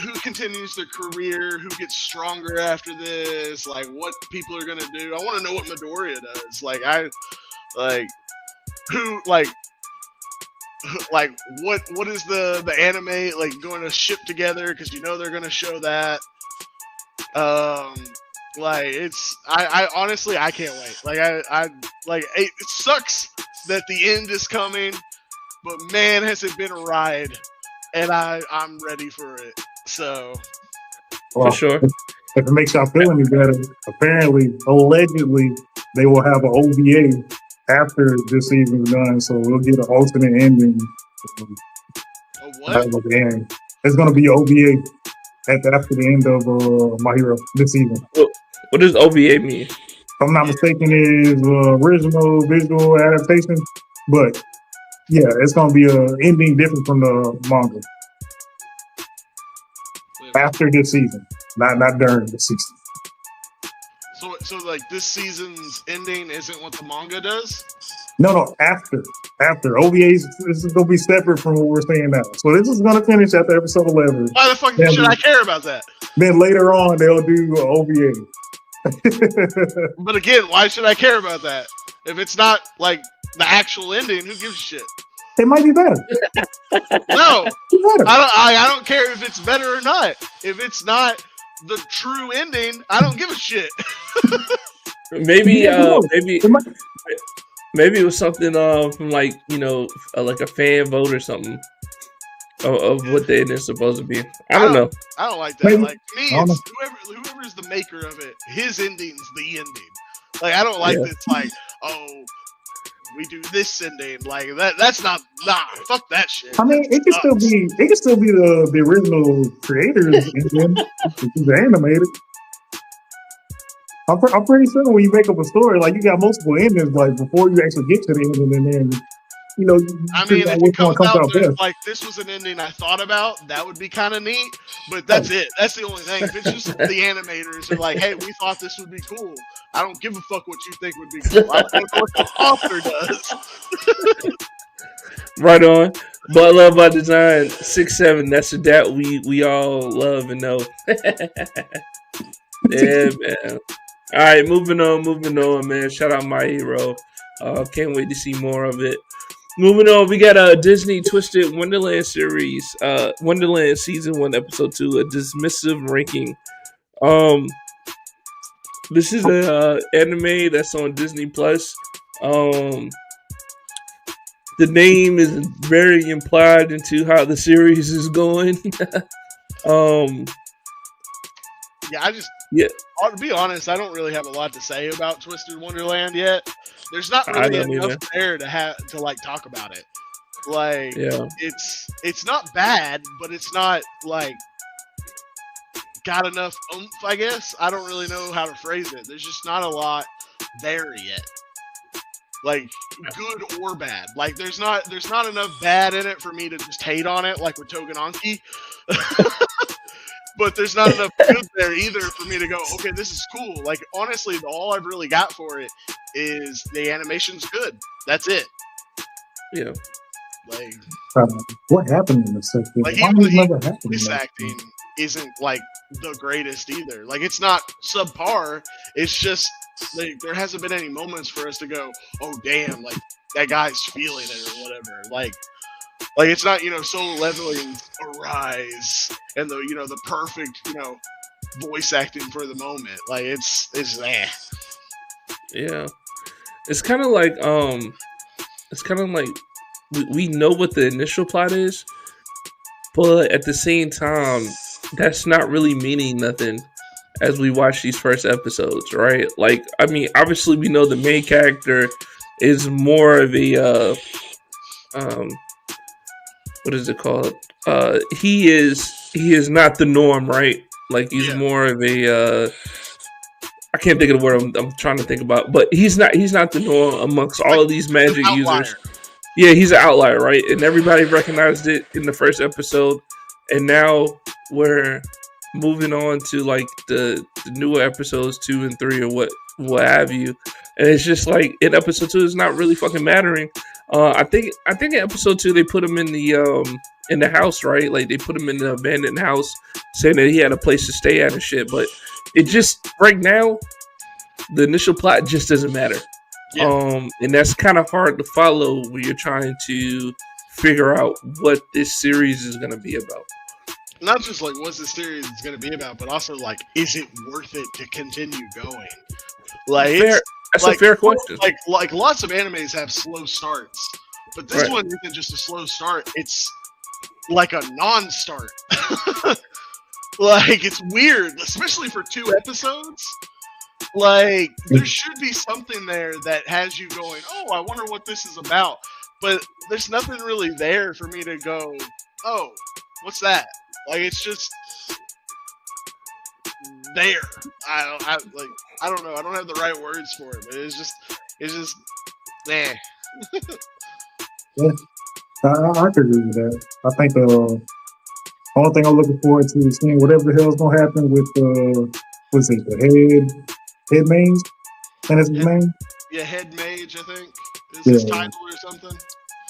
who continues their career, who gets stronger after this, like what people are gonna do. I want to know what Midoriya does. Like what is the anime like going to ship together, because you know they're going to show that. Like it's I honestly I can't wait. Like I like it sucks that the end is coming, but man, has it been a ride, and I'm ready for it. So for sure. If it makes y'all feel any better, apparently, allegedly, they will have an OVA after this season's done, so we'll get an alternate ending. What? It's going to be OVA after the end of My Hero this season. What does OVA mean? If I'm not mistaken, is original visual adaptation. But yeah, it's gonna be a ending different from the manga after this season, not during the season. So like this season's ending isn't what the manga does? No, after OVAs, this is gonna be separate from what we're saying now. So this is gonna finish after episode 11. Why the fuck should I care about that? Then later on they'll do OVA. But again, why should I care about that? If it's not like the actual ending, who gives a shit? It might be better. No, better. I don't care if it's better or not. If it's not the true ending, I don't give a shit. Maybe maybe it was something from like like a fan vote or something of what the ending is supposed to be. I don't know. I don't like that. Maybe. Like to me, it's whoever's the maker of it, his ending's the ending. Like I don't like this. Like we do this ending. Like that's not fuck that shit. I mean, it can still be the original creators ending. It's animated. I'm pretty sure when you make up a story, like you got multiple endings, like before you actually get to the ending, and then I mean, if it comes out like this was an ending I thought about, that would be kind of neat. But that's it. That's the only thing. If it's just the animators are like, hey, we thought this would be cool. I don't give a fuck what you think would be cool. I don't know what the author does. Right on. But love by design 6-7. That's a that we all love and know. Yeah, man. All right, moving on, man. Shout out my hero. Can't wait to see more of it. Moving on, we got a Disney Twisted Wonderland series, Wonderland Season 1, Episode 2, a dismissive ranking. This is a anime that's on Disney Plus. The name is very implied into how the series is going. To be honest, I don't really have a lot to say about Twisted Wonderland yet. There's not really enough there to talk about it. Like, it's not bad, but it's not like got enough oomph, I guess. I don't really know how to phrase it. There's just not a lot there yet. Like, good or bad. Like, there's not enough bad in it for me to just hate on it, like with Togenanki. But there's not enough good there either for me to go, okay, this is cool. Like, honestly, all I've really got for it is the animation's good. That's it. Yeah. Like, what happened in the second? Like, voice acting isn't like the greatest either. Like, it's not subpar. It's just like there hasn't been any moments for us to go, oh damn, like that guy's feeling it or whatever. Like it's not, Solo Leveling Arise and the perfect, voice acting for the moment. Like it's Yeah. It's kind of like we know what the initial plot is, but at the same time, that's not really meaning nothing as we watch these first episodes, right? Like, I mean, obviously we know the main character is more of a what is it called? He is not the norm, right? Like he's more of a I can't think of the word I'm trying to think about, but he's not the norm amongst all of these magic users. Yeah, he's an outlier, right? And everybody recognized it in the first episode, and now we're moving on to like the newer episodes 2 and 3 or what have you, and it's just like in episode 2 it's not really fucking mattering. I think in episode 2 they put him in the house, right? Like they put him in the abandoned house, saying that he had a place to stay at and shit. But it just right now, the initial plot just doesn't matter. Yeah. And that's kind of hard to follow when you're trying to figure out what this series is going to be about. Not just like what's the series is going to be about, but also like, is it worth it to continue going? Like, that's a fair question. Like lots of animes have slow starts, but this one isn't just a slow start. It's like a non-start. Like it's weird, especially for 2 episodes. Like there should be something there that has you going, oh, I wonder what this is about. But there's nothing really there for me to go, oh, what's that? Like it's just there. I don't know. I don't have the right words for it, but it's just nah. Yeah, I could agree with that. I think the only thing I'm looking forward to is seeing whatever the hell's gonna happen with what's it, the head mains? And it's his name? Yeah, head mage, I think is Yeah. his title or something.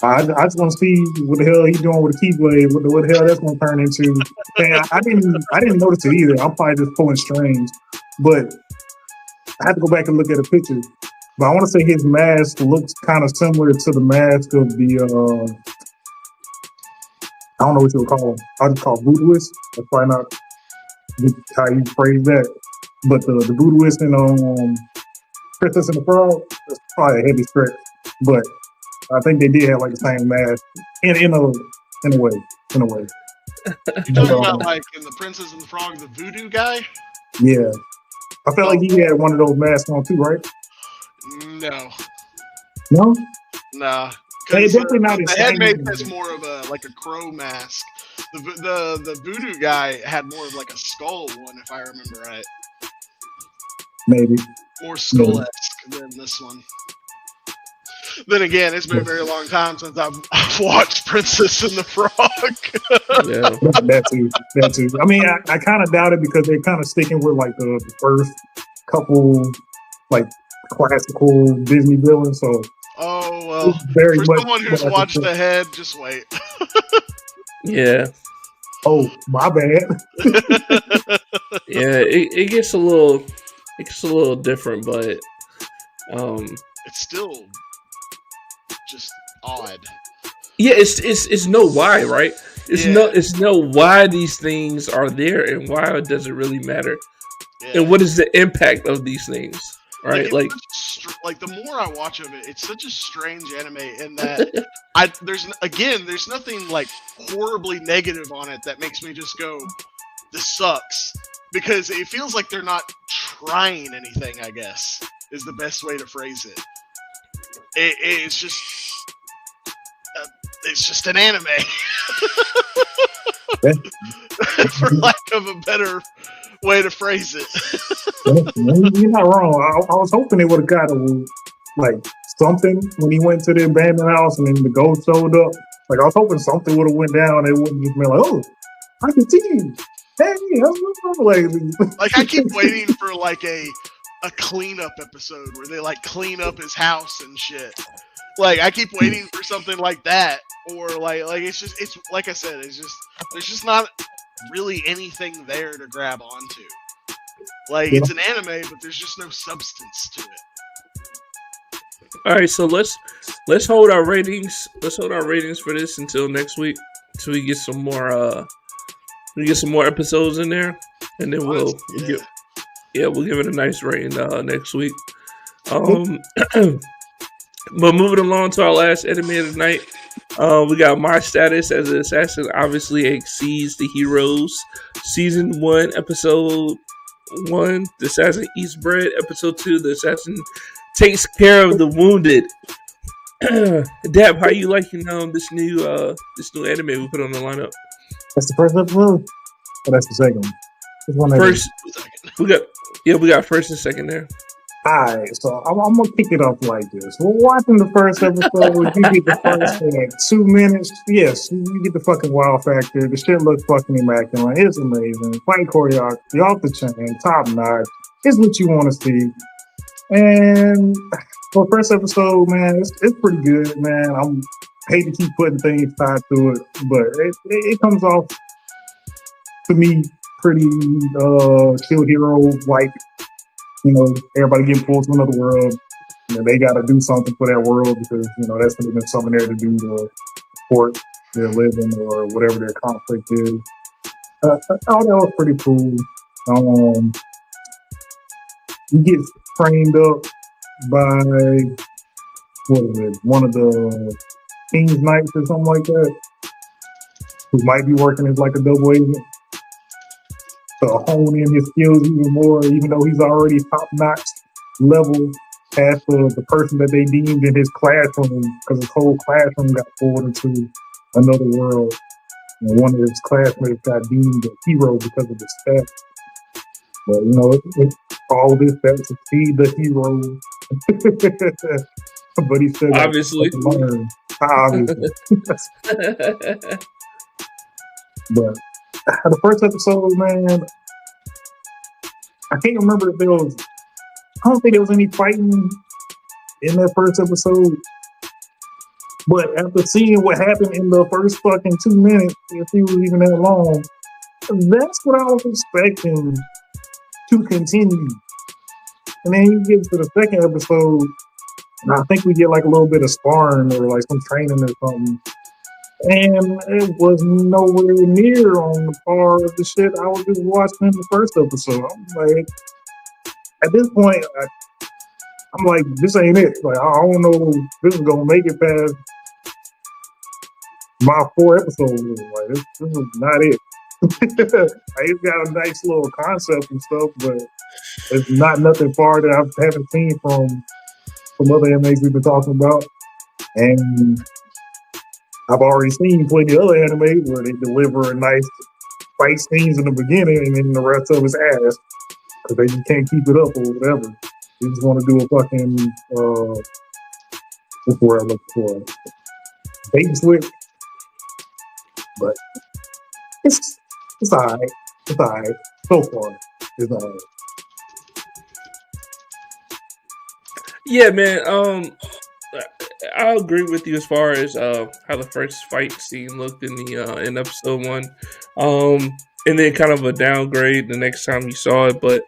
I just want to see what the hell he's doing with the Keyblade. What the hell that's going to turn into? And I didn't notice it either. I'm probably just pulling strings, but I have to go back and look at a picture. But I want to say his mask looks kind of similar to the mask of the I don't know what you would call him. I'll just call voodooist. That's probably not how you phrase that. But the voodooist and Princess and the Frog, that's probably a heavy stretch. But I think they did have like the same mask in a way. You talking about like in the Princess and the Frog, the voodoo guy? Yeah, I felt like he had one of those masks on too, right? No. No. Nah. It's definitely not the head mage has more of a crow mask. The voodoo guy had more of like a skull one, if I remember right. Maybe. More skull-esque than this one. Then again, it's been a very long time since I've watched Princess and the Frog. Yeah, that too. I mean, I kind of doubt it because they're kind of sticking with like the first couple like classical Disney villains. So, oh well, very for much someone who's watched the head, just wait. Yeah. Oh, my bad. Yeah, it gets a little different, but it's still just odd. Yeah, it's no why, right? It's no why these things are there and why does it really matter, and what is the impact of these things, right? Like the more I watch of it, it's such a strange anime in that there's nothing like horribly negative on it that makes me just go, this sucks, because it feels like they're not trying anything, I guess is the best way to phrase it. It's just an anime, for lack of a better way to phrase it. You're not wrong. I was hoping they would have got like something when he went to the abandoned house and then the ghost showed up. Like I was hoping something would have went down. It wouldn't just be like, oh, I can see you. Hey, like I keep waiting for like a cleanup episode where they like clean up his house and shit. Like I keep waiting for something like that, or like it's like I said, there's just not really anything there to grab onto. Like it's an anime, but there's just no substance to it. All right, so let's hold our ratings. Let's hold our ratings for this until next week, until we get some more. We get some more episodes in there, and then we'll give it a nice rating next week. But moving along to our last anime of the night, we got My Status as an Assassin obviously exceeds the heroes. Season 1, episode 1, The Assassin Eats Bread. Episode 2, The Assassin Takes Care of the Wounded. Dab, how you liking this new anime we put on the lineup? That's the first episode? Oh, that's the second one. First, we got first and second there. Alright, so I'm gonna kick it off like this. We're watching the first episode. You get the first like 2 minutes. Yes, you get the fucking wow factor. The shit looks fucking immaculate. It's amazing. Fight choreography off the chain, top notch. It's what you want to see. And for the first episode, man, it's pretty good, man. I hate to keep putting things tied to it, but it comes off to me pretty shield hero like. You know, everybody getting pulled to another world. You know, they got to do something for that world because, you know, that's going to be something there to do to support their living or whatever their conflict is. All that was pretty cool. You get trained up by, one of the King's Knights or something like that, who might be working as like a double agent. To hone in his skills even more, even though he's already top-notch level past the person that they deemed in his classroom, because his whole classroom got pulled into another world. And one of his classmates got deemed a hero because of his stats. But all this that to feed the hero, but he still got Obviously. to learn. Obviously, but the first episode, man, I can't remember if there was. I don't think there was any fighting in that first episode. But after seeing what happened in the first fucking 2 minutes, if it was even that long, that's what I was expecting to continue. And then you get to the second episode, and I think we get like a little bit of sparring or like some training or something. And it was nowhere near on the par of the shit I was just watching in the first episode. I'm like, at this point, I'm like, this ain't it. Like, I don't know if this is gonna make it past my 4 episodes. Like, this is not it. It's got a nice little concept and stuff, but it's not nothing far that I haven't seen from other animes we've been talking about. And I've already seen plenty of other animes where they deliver nice fight scenes in the beginning and then the rest of it's ass because they just can't keep it up or whatever. They just want to do a fucking what's the word I'm looking for? Bait and switch. But it's alright. It's alright. So far, it's alright. Yeah, man. I agree with you as far as how the first fight scene looked in the in episode 1, and then kind of a downgrade the next time you saw it. But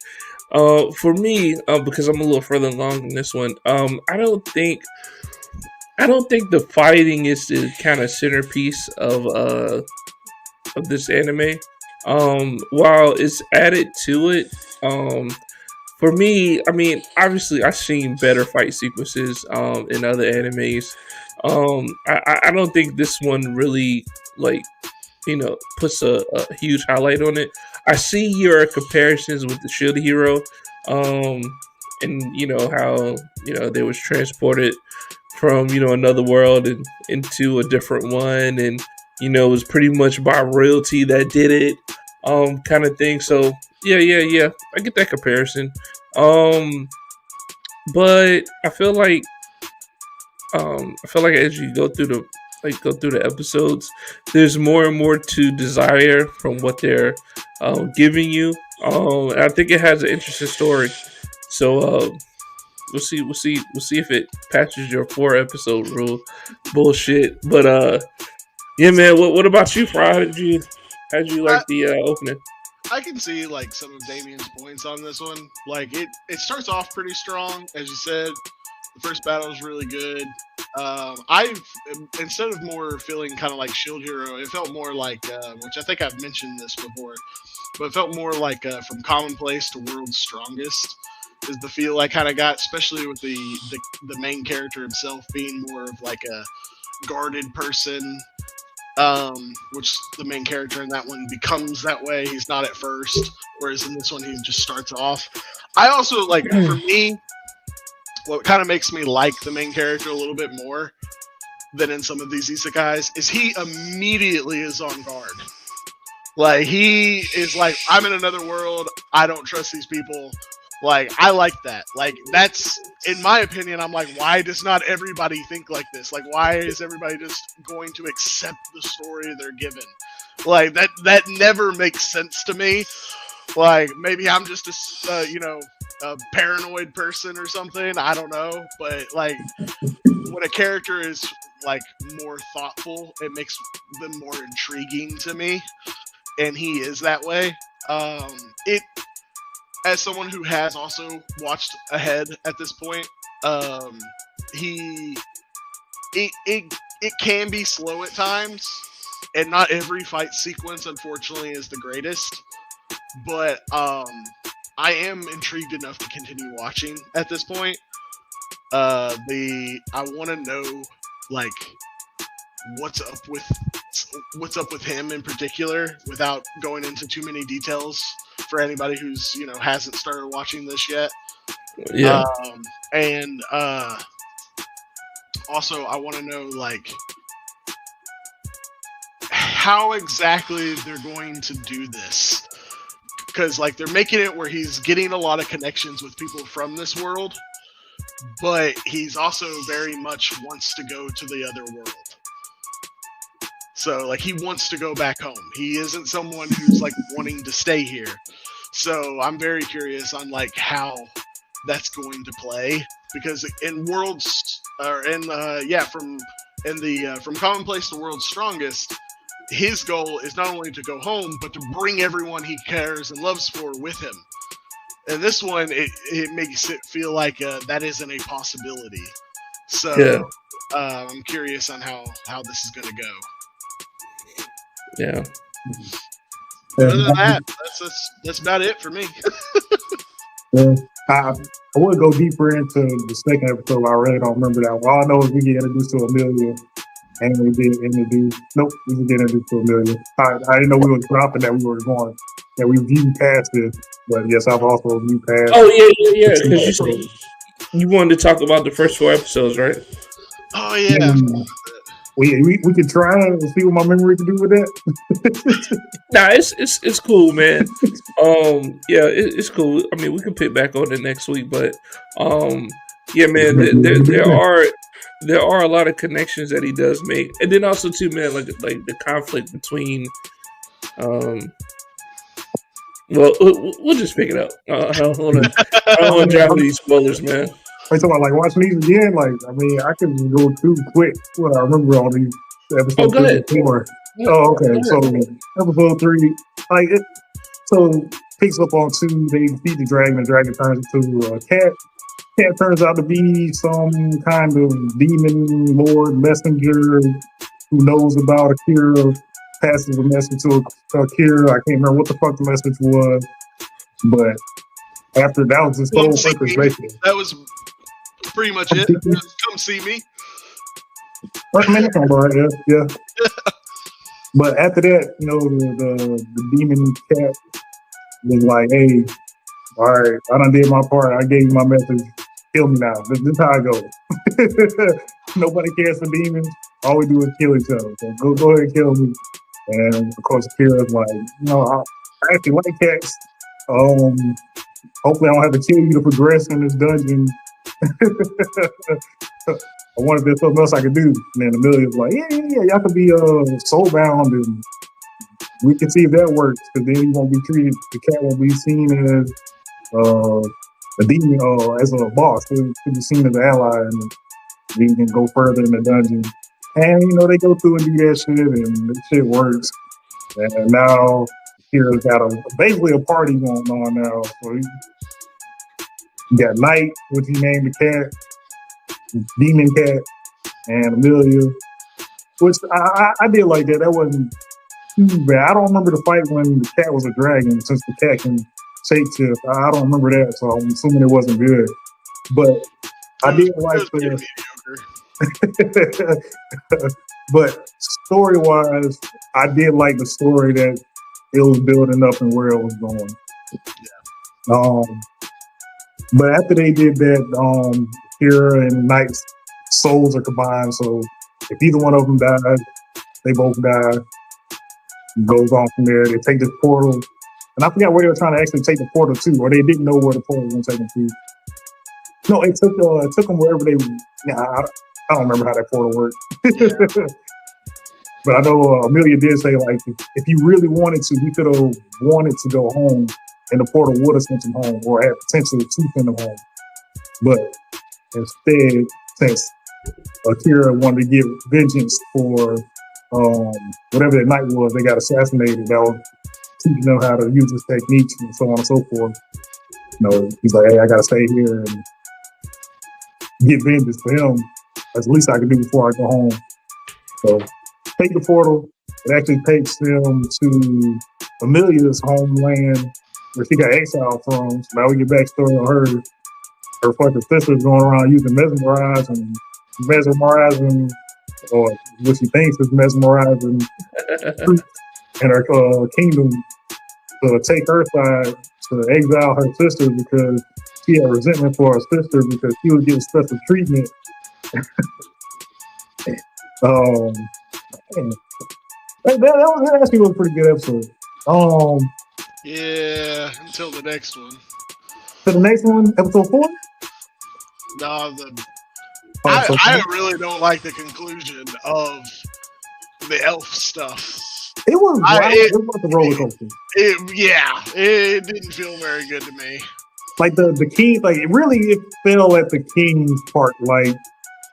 for me, because I'm a little further along in this one, I don't think the fighting is the kind of centerpiece of this anime. While it's added to it, for me, I mean, obviously, I've seen better fight sequences in other animes. I don't think this one really puts a huge highlight on it. I see your comparisons with the Shield Hero, and how they was transported from another world and into a different one, and it was pretty much by royalty that did it, kind of thing. So yeah, I get that comparison. But I feel like as you go through the episodes, there's more and more to desire from what they're giving you. And I think it has an interesting story. So we'll see if it patches your 4 episode rule bullshit. But yeah, man. What about you, Frye? How did you like the opening? I can see like some of Damien's points on this one. Like it starts off pretty strong, as you said. The first battle is really good. I've instead of more feeling kind of like Shield Hero, it felt more like which I think I've mentioned this before, but it felt more like from Commonplace to World's Strongest is the feel I kind of got, especially with the main character himself being more of like a guarded person. Which the main character in that one becomes that way. He's not at first, whereas in this one he just starts off. I also like, for me, what kind of makes me like the main character a little bit more than in some of these isekais is he immediately is on guard. Like he is like, I'm in another world. I don't trust these people. Like, I like that. Like, that's, in my opinion, I'm like, why does not everybody think like this? Like, why is everybody just going to accept the story they're given? Like, that never makes sense to me. Like, maybe I'm just a paranoid person or something. I don't know. But, like, when a character is, like, more thoughtful, it makes them more intriguing to me. And he is that way. As someone who has also watched ahead at this point, it can be slow at times, and not every fight sequence, unfortunately, is the greatest. But I am intrigued enough to continue watching at this point. I want to know like what's up with him in particular, without going into too many details for anybody who's hasn't started watching this yet. Yeah. And also I want to know like how exactly they're going to do this, because like they're making it where he's getting a lot of connections with people from this world, but he's also very much wants to go to the other world. So like he wants to go back home. He isn't someone who's like wanting to stay here. So I'm very curious on like how that's going to play, because in Worlds or in from Commonplace to World's Strongest, his goal is not only to go home but to bring everyone he cares and loves for with him. And this one, it makes it feel like that isn't a possibility. So I'm curious on how this is going to go. Yeah. Other than that, that's about it for me. I would go deeper into the second episode. I really don't remember that one. All I know is we get introduced to Amelia, and we did introduce. Nope, we didn't get introduced to Amelia. I didn't know we were dropping that. We were going that we viewed past this, but yes, I've also viewed past. Oh yeah. Because you wanted to talk about the first 4 episodes, right? Oh yeah. We could try and see what my memory can do with that. Nah, it's cool, man. It's cool. I mean, we can pick back on it next week, but yeah, man, there are a lot of connections that he does make, and then also too, man, like the conflict between, well, we'll just pick it up. I don't want to drive these spoilers, man. Talking about like watching these again, like I mean, I can go too quick what I remember on these episodes. Oh, go ahead. 4. Oh, okay. So episode 3, like it, so picks up on 2. They defeat the dragon. The dragon turns into a cat. Cat turns out to be some kind of demon lord messenger who knows about Akira. Passes a message to Akira. I can't remember what the fuck the message was, but after that was his whole purpose, basically. That was pretty much it. Come see me. Yeah. But after that, you know, the demon cat was like, "Hey, all right, I done did my part. I gave you my message. Kill me now. This is how I go." Nobody cares for demons. All we do is kill each other. So go ahead and kill me. And of course, Akira's like, I actually like cats. Hopefully, I don't have to kill you to progress in this dungeon. I wonder if there's something else I could do. And then Amelia's like, yeah, y'all could be soulbound, and we can see if that works. Because then you won't be treated. The cat won't be seen as a demon, as a boss. It'll be seen as an ally, and you can go further in the dungeon. And they go through and do that shit, and the shit works. And now Kira's got basically a party going on now. So you got Knight, which he named the cat, Demon Cat, and Amelia, which I did like that. That wasn't too bad. I don't remember the fight when the cat was a dragon, since the cat can shapeshift. I don't remember that, so I'm assuming it wasn't good. But I did like the. But story-wise, I did like the story that it was building up and where it was going. Yeah. But after they did that, Kira and Knight's souls are combined. So if either one of them died, they both die. It goes on from there. They take this portal, and I forgot where they were trying to actually take the portal to, or they didn't know where the portal was going to take them to. No, it took them wherever they. Yeah, I don't remember how that portal worked. Yeah. But I know Amelia did say, like, if you really wanted to, you could have wanted to go home, and the portal would have sent him home, or had potential to send him home. But instead, since Akira wanted to get vengeance for whatever that night was, they got assassinated. That was teaching them how to use his techniques and so on and so forth. He's like, hey, I got to stay here and get vengeance for him. That's the least I can do before I go home. So take the portal. It actually takes them to Amelia's homeland, where she got exiled from. So now we get backstory on her. Her fucking sister's going around using mesmerizing, or what she thinks is mesmerizing, in her kingdom to take her side to exile her sister because she had resentment for her sister because she was getting special treatment. That actually was a pretty good episode. Yeah, until the next one. To the next one, episode 4. No, So I really don't like the conclusion of the elf stuff. it was wild. It was a roller coaster. It didn't feel very good to me. Like the king, like it fell at the king's part. Like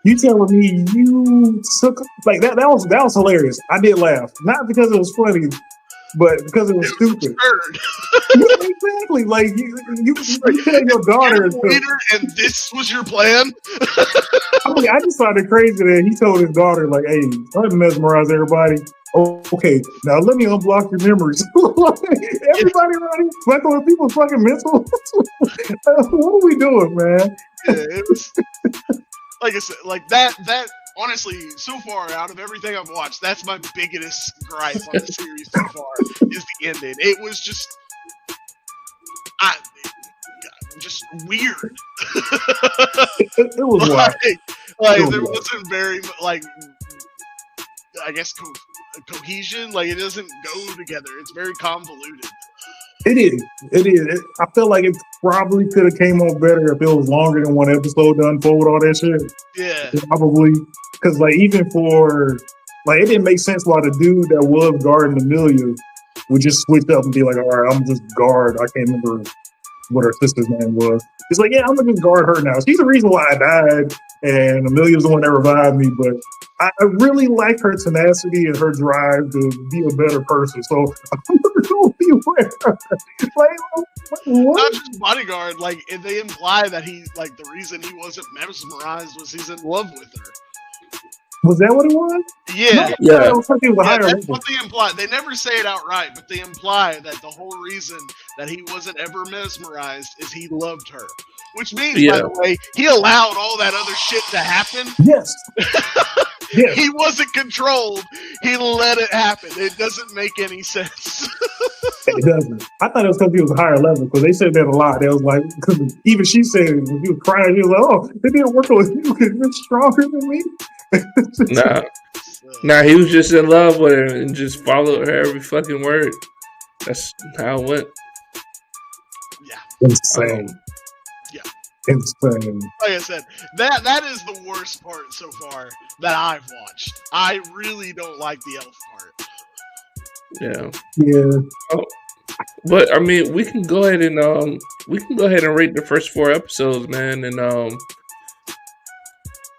you telling me you took like that was hilarious. I did laugh, not because it was funny, but because it was stupid. Absurd. Yeah, exactly. Like you tell your daughter, and this was your plan. I just found it crazy that he told his daughter, like, "Hey, try to mesmerize everybody." Oh, okay, now let me unblock your memories. Everybody around here fucking with people's fucking mental. What are we doing, man? Yeah, it was like I said, like that. Honestly, so far out of everything I've watched, that's my biggest gripe on the series so far is the ending. It was just weird. It was wild. There wasn't very like, I guess cohesion. Like it doesn't go together. It's very convoluted. It is. I feel like it probably could have came on better if it was longer than one episode to unfold all that shit. Yeah, probably because like even for like it didn't make sense why the dude that was guarding Amelia would just switch up and be like, all right, I'm just guard. I can't remember what her sister's name was. It's like, yeah, I'm gonna just guard her now. She's the reason why I died, and Amelia's the one that revived me. But I really like her tenacity and her drive to be a better person. So I'm gonna go be with her. Like, what? Not just bodyguard. Like they imply that he, like, the reason he wasn't mesmerized was he's in love with her. Was that what it was? Yeah. Yeah. That's what they imply. They never say it outright, but they imply that the whole reason that he wasn't ever mesmerized is he loved her. Which means, by the way, he allowed all that other shit to happen. Yes. Yes. He wasn't controlled. He let it happen. It doesn't make any sense. It doesn't. I thought it was because he was a higher level, because they said that a lot. They was like, because even she said when he was crying, he was like, "Oh, it didn't work with you because you're stronger than me." Nah, he was just in love with her and just followed her every fucking word. That's how it went. Yeah. Insane. Insane. Like I said, that is the worst part so far that I've watched. I really don't like the elf part. Yeah. Oh, but I mean, we can go ahead and rate the first 4 episodes, man, and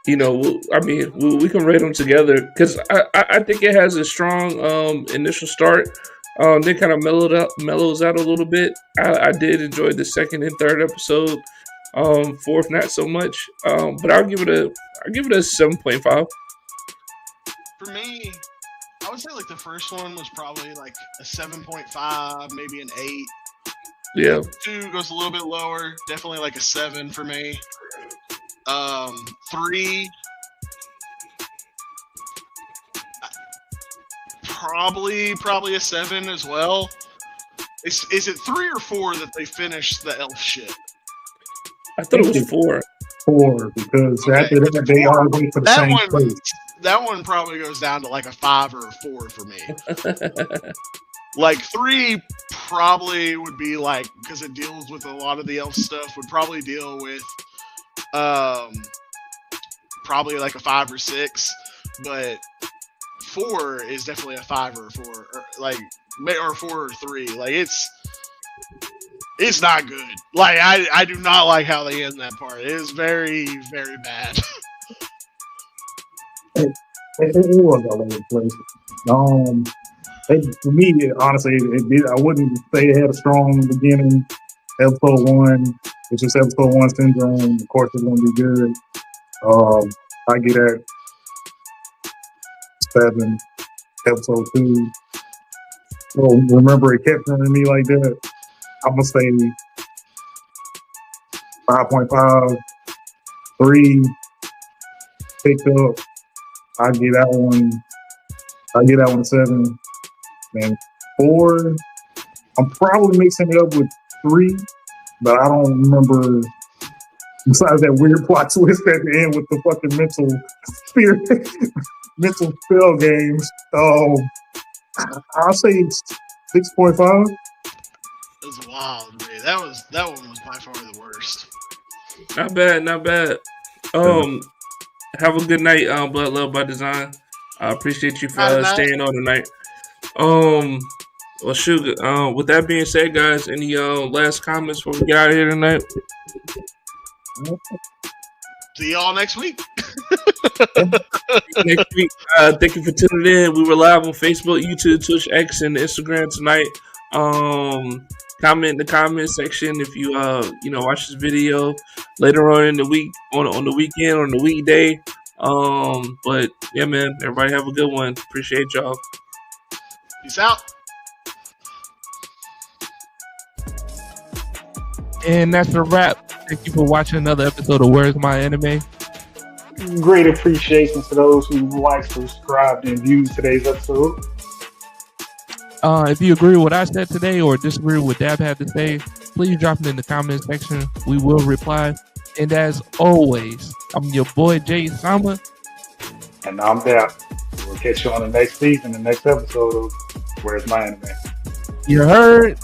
we can rate them together because I think it has a strong initial start. They kind of mellows out a little bit. I did enjoy the second and third episode. Fourth, not so much. But I'll give it a 7.5. For me, I would say like the first one was probably like a 7.5, maybe an 8. Yeah. 2 goes a little bit lower, definitely like a 7 for me. 3, probably a 7 as well. Is it 3 or 4 that they finished the elf shit? I thought it was 4. 4 because after that they all wait for the same place. That one probably goes down to like a 5 or a 4 for me. Like 3 probably would be like, because it deals with a lot of the elf stuff, would probably deal with probably like a 5 or 6, but 4 is definitely a 5 or a 4, or 4 or 3. Like it's not good. Like I do not like how they end that part. It is very, very bad. It was all over the place. For me, honestly, it did. I wouldn't say it had a strong beginning. Episode 1, it's just episode 1 syndrome. Of course, it's going to be good. I get at 7. Episode 2. Well, remember, it kept turning me like that. I'm gonna say 5.5. 3 picked up. I give that one a 7. And 4, I'm probably mixing it up with 3, but I don't remember. Besides that weird plot twist at the end with the fucking mental spell games. I'll say 6.5. was wild, man. That one was by far the worst. Not bad, not bad. Have a good night, Blood Love by Design. I appreciate you for staying on tonight. Well, shoot. With that being said, guys, any last comments before we get out of here tonight? See y'all next week. Next week. Thank you for tuning in. We were live on Facebook, YouTube, Twitch, X, and Instagram tonight. Comment in the comment section if you watch this video later on in the week, on the weekend, or on the weekday. But yeah, man, everybody have a good one. Appreciate y'all. Peace out. And that's a wrap. Thank you for watching another episode of Where's My Anime. Great appreciation to those who liked, subscribed, and viewed today's episode. If you agree with what I said today or disagree with what Dab had to say, please drop it in the comment section. We will reply. And as always, I'm your boy Jay Sama. And I'm Dab. We'll catch you on the next season, the next episode of Where's My Anime. You heard?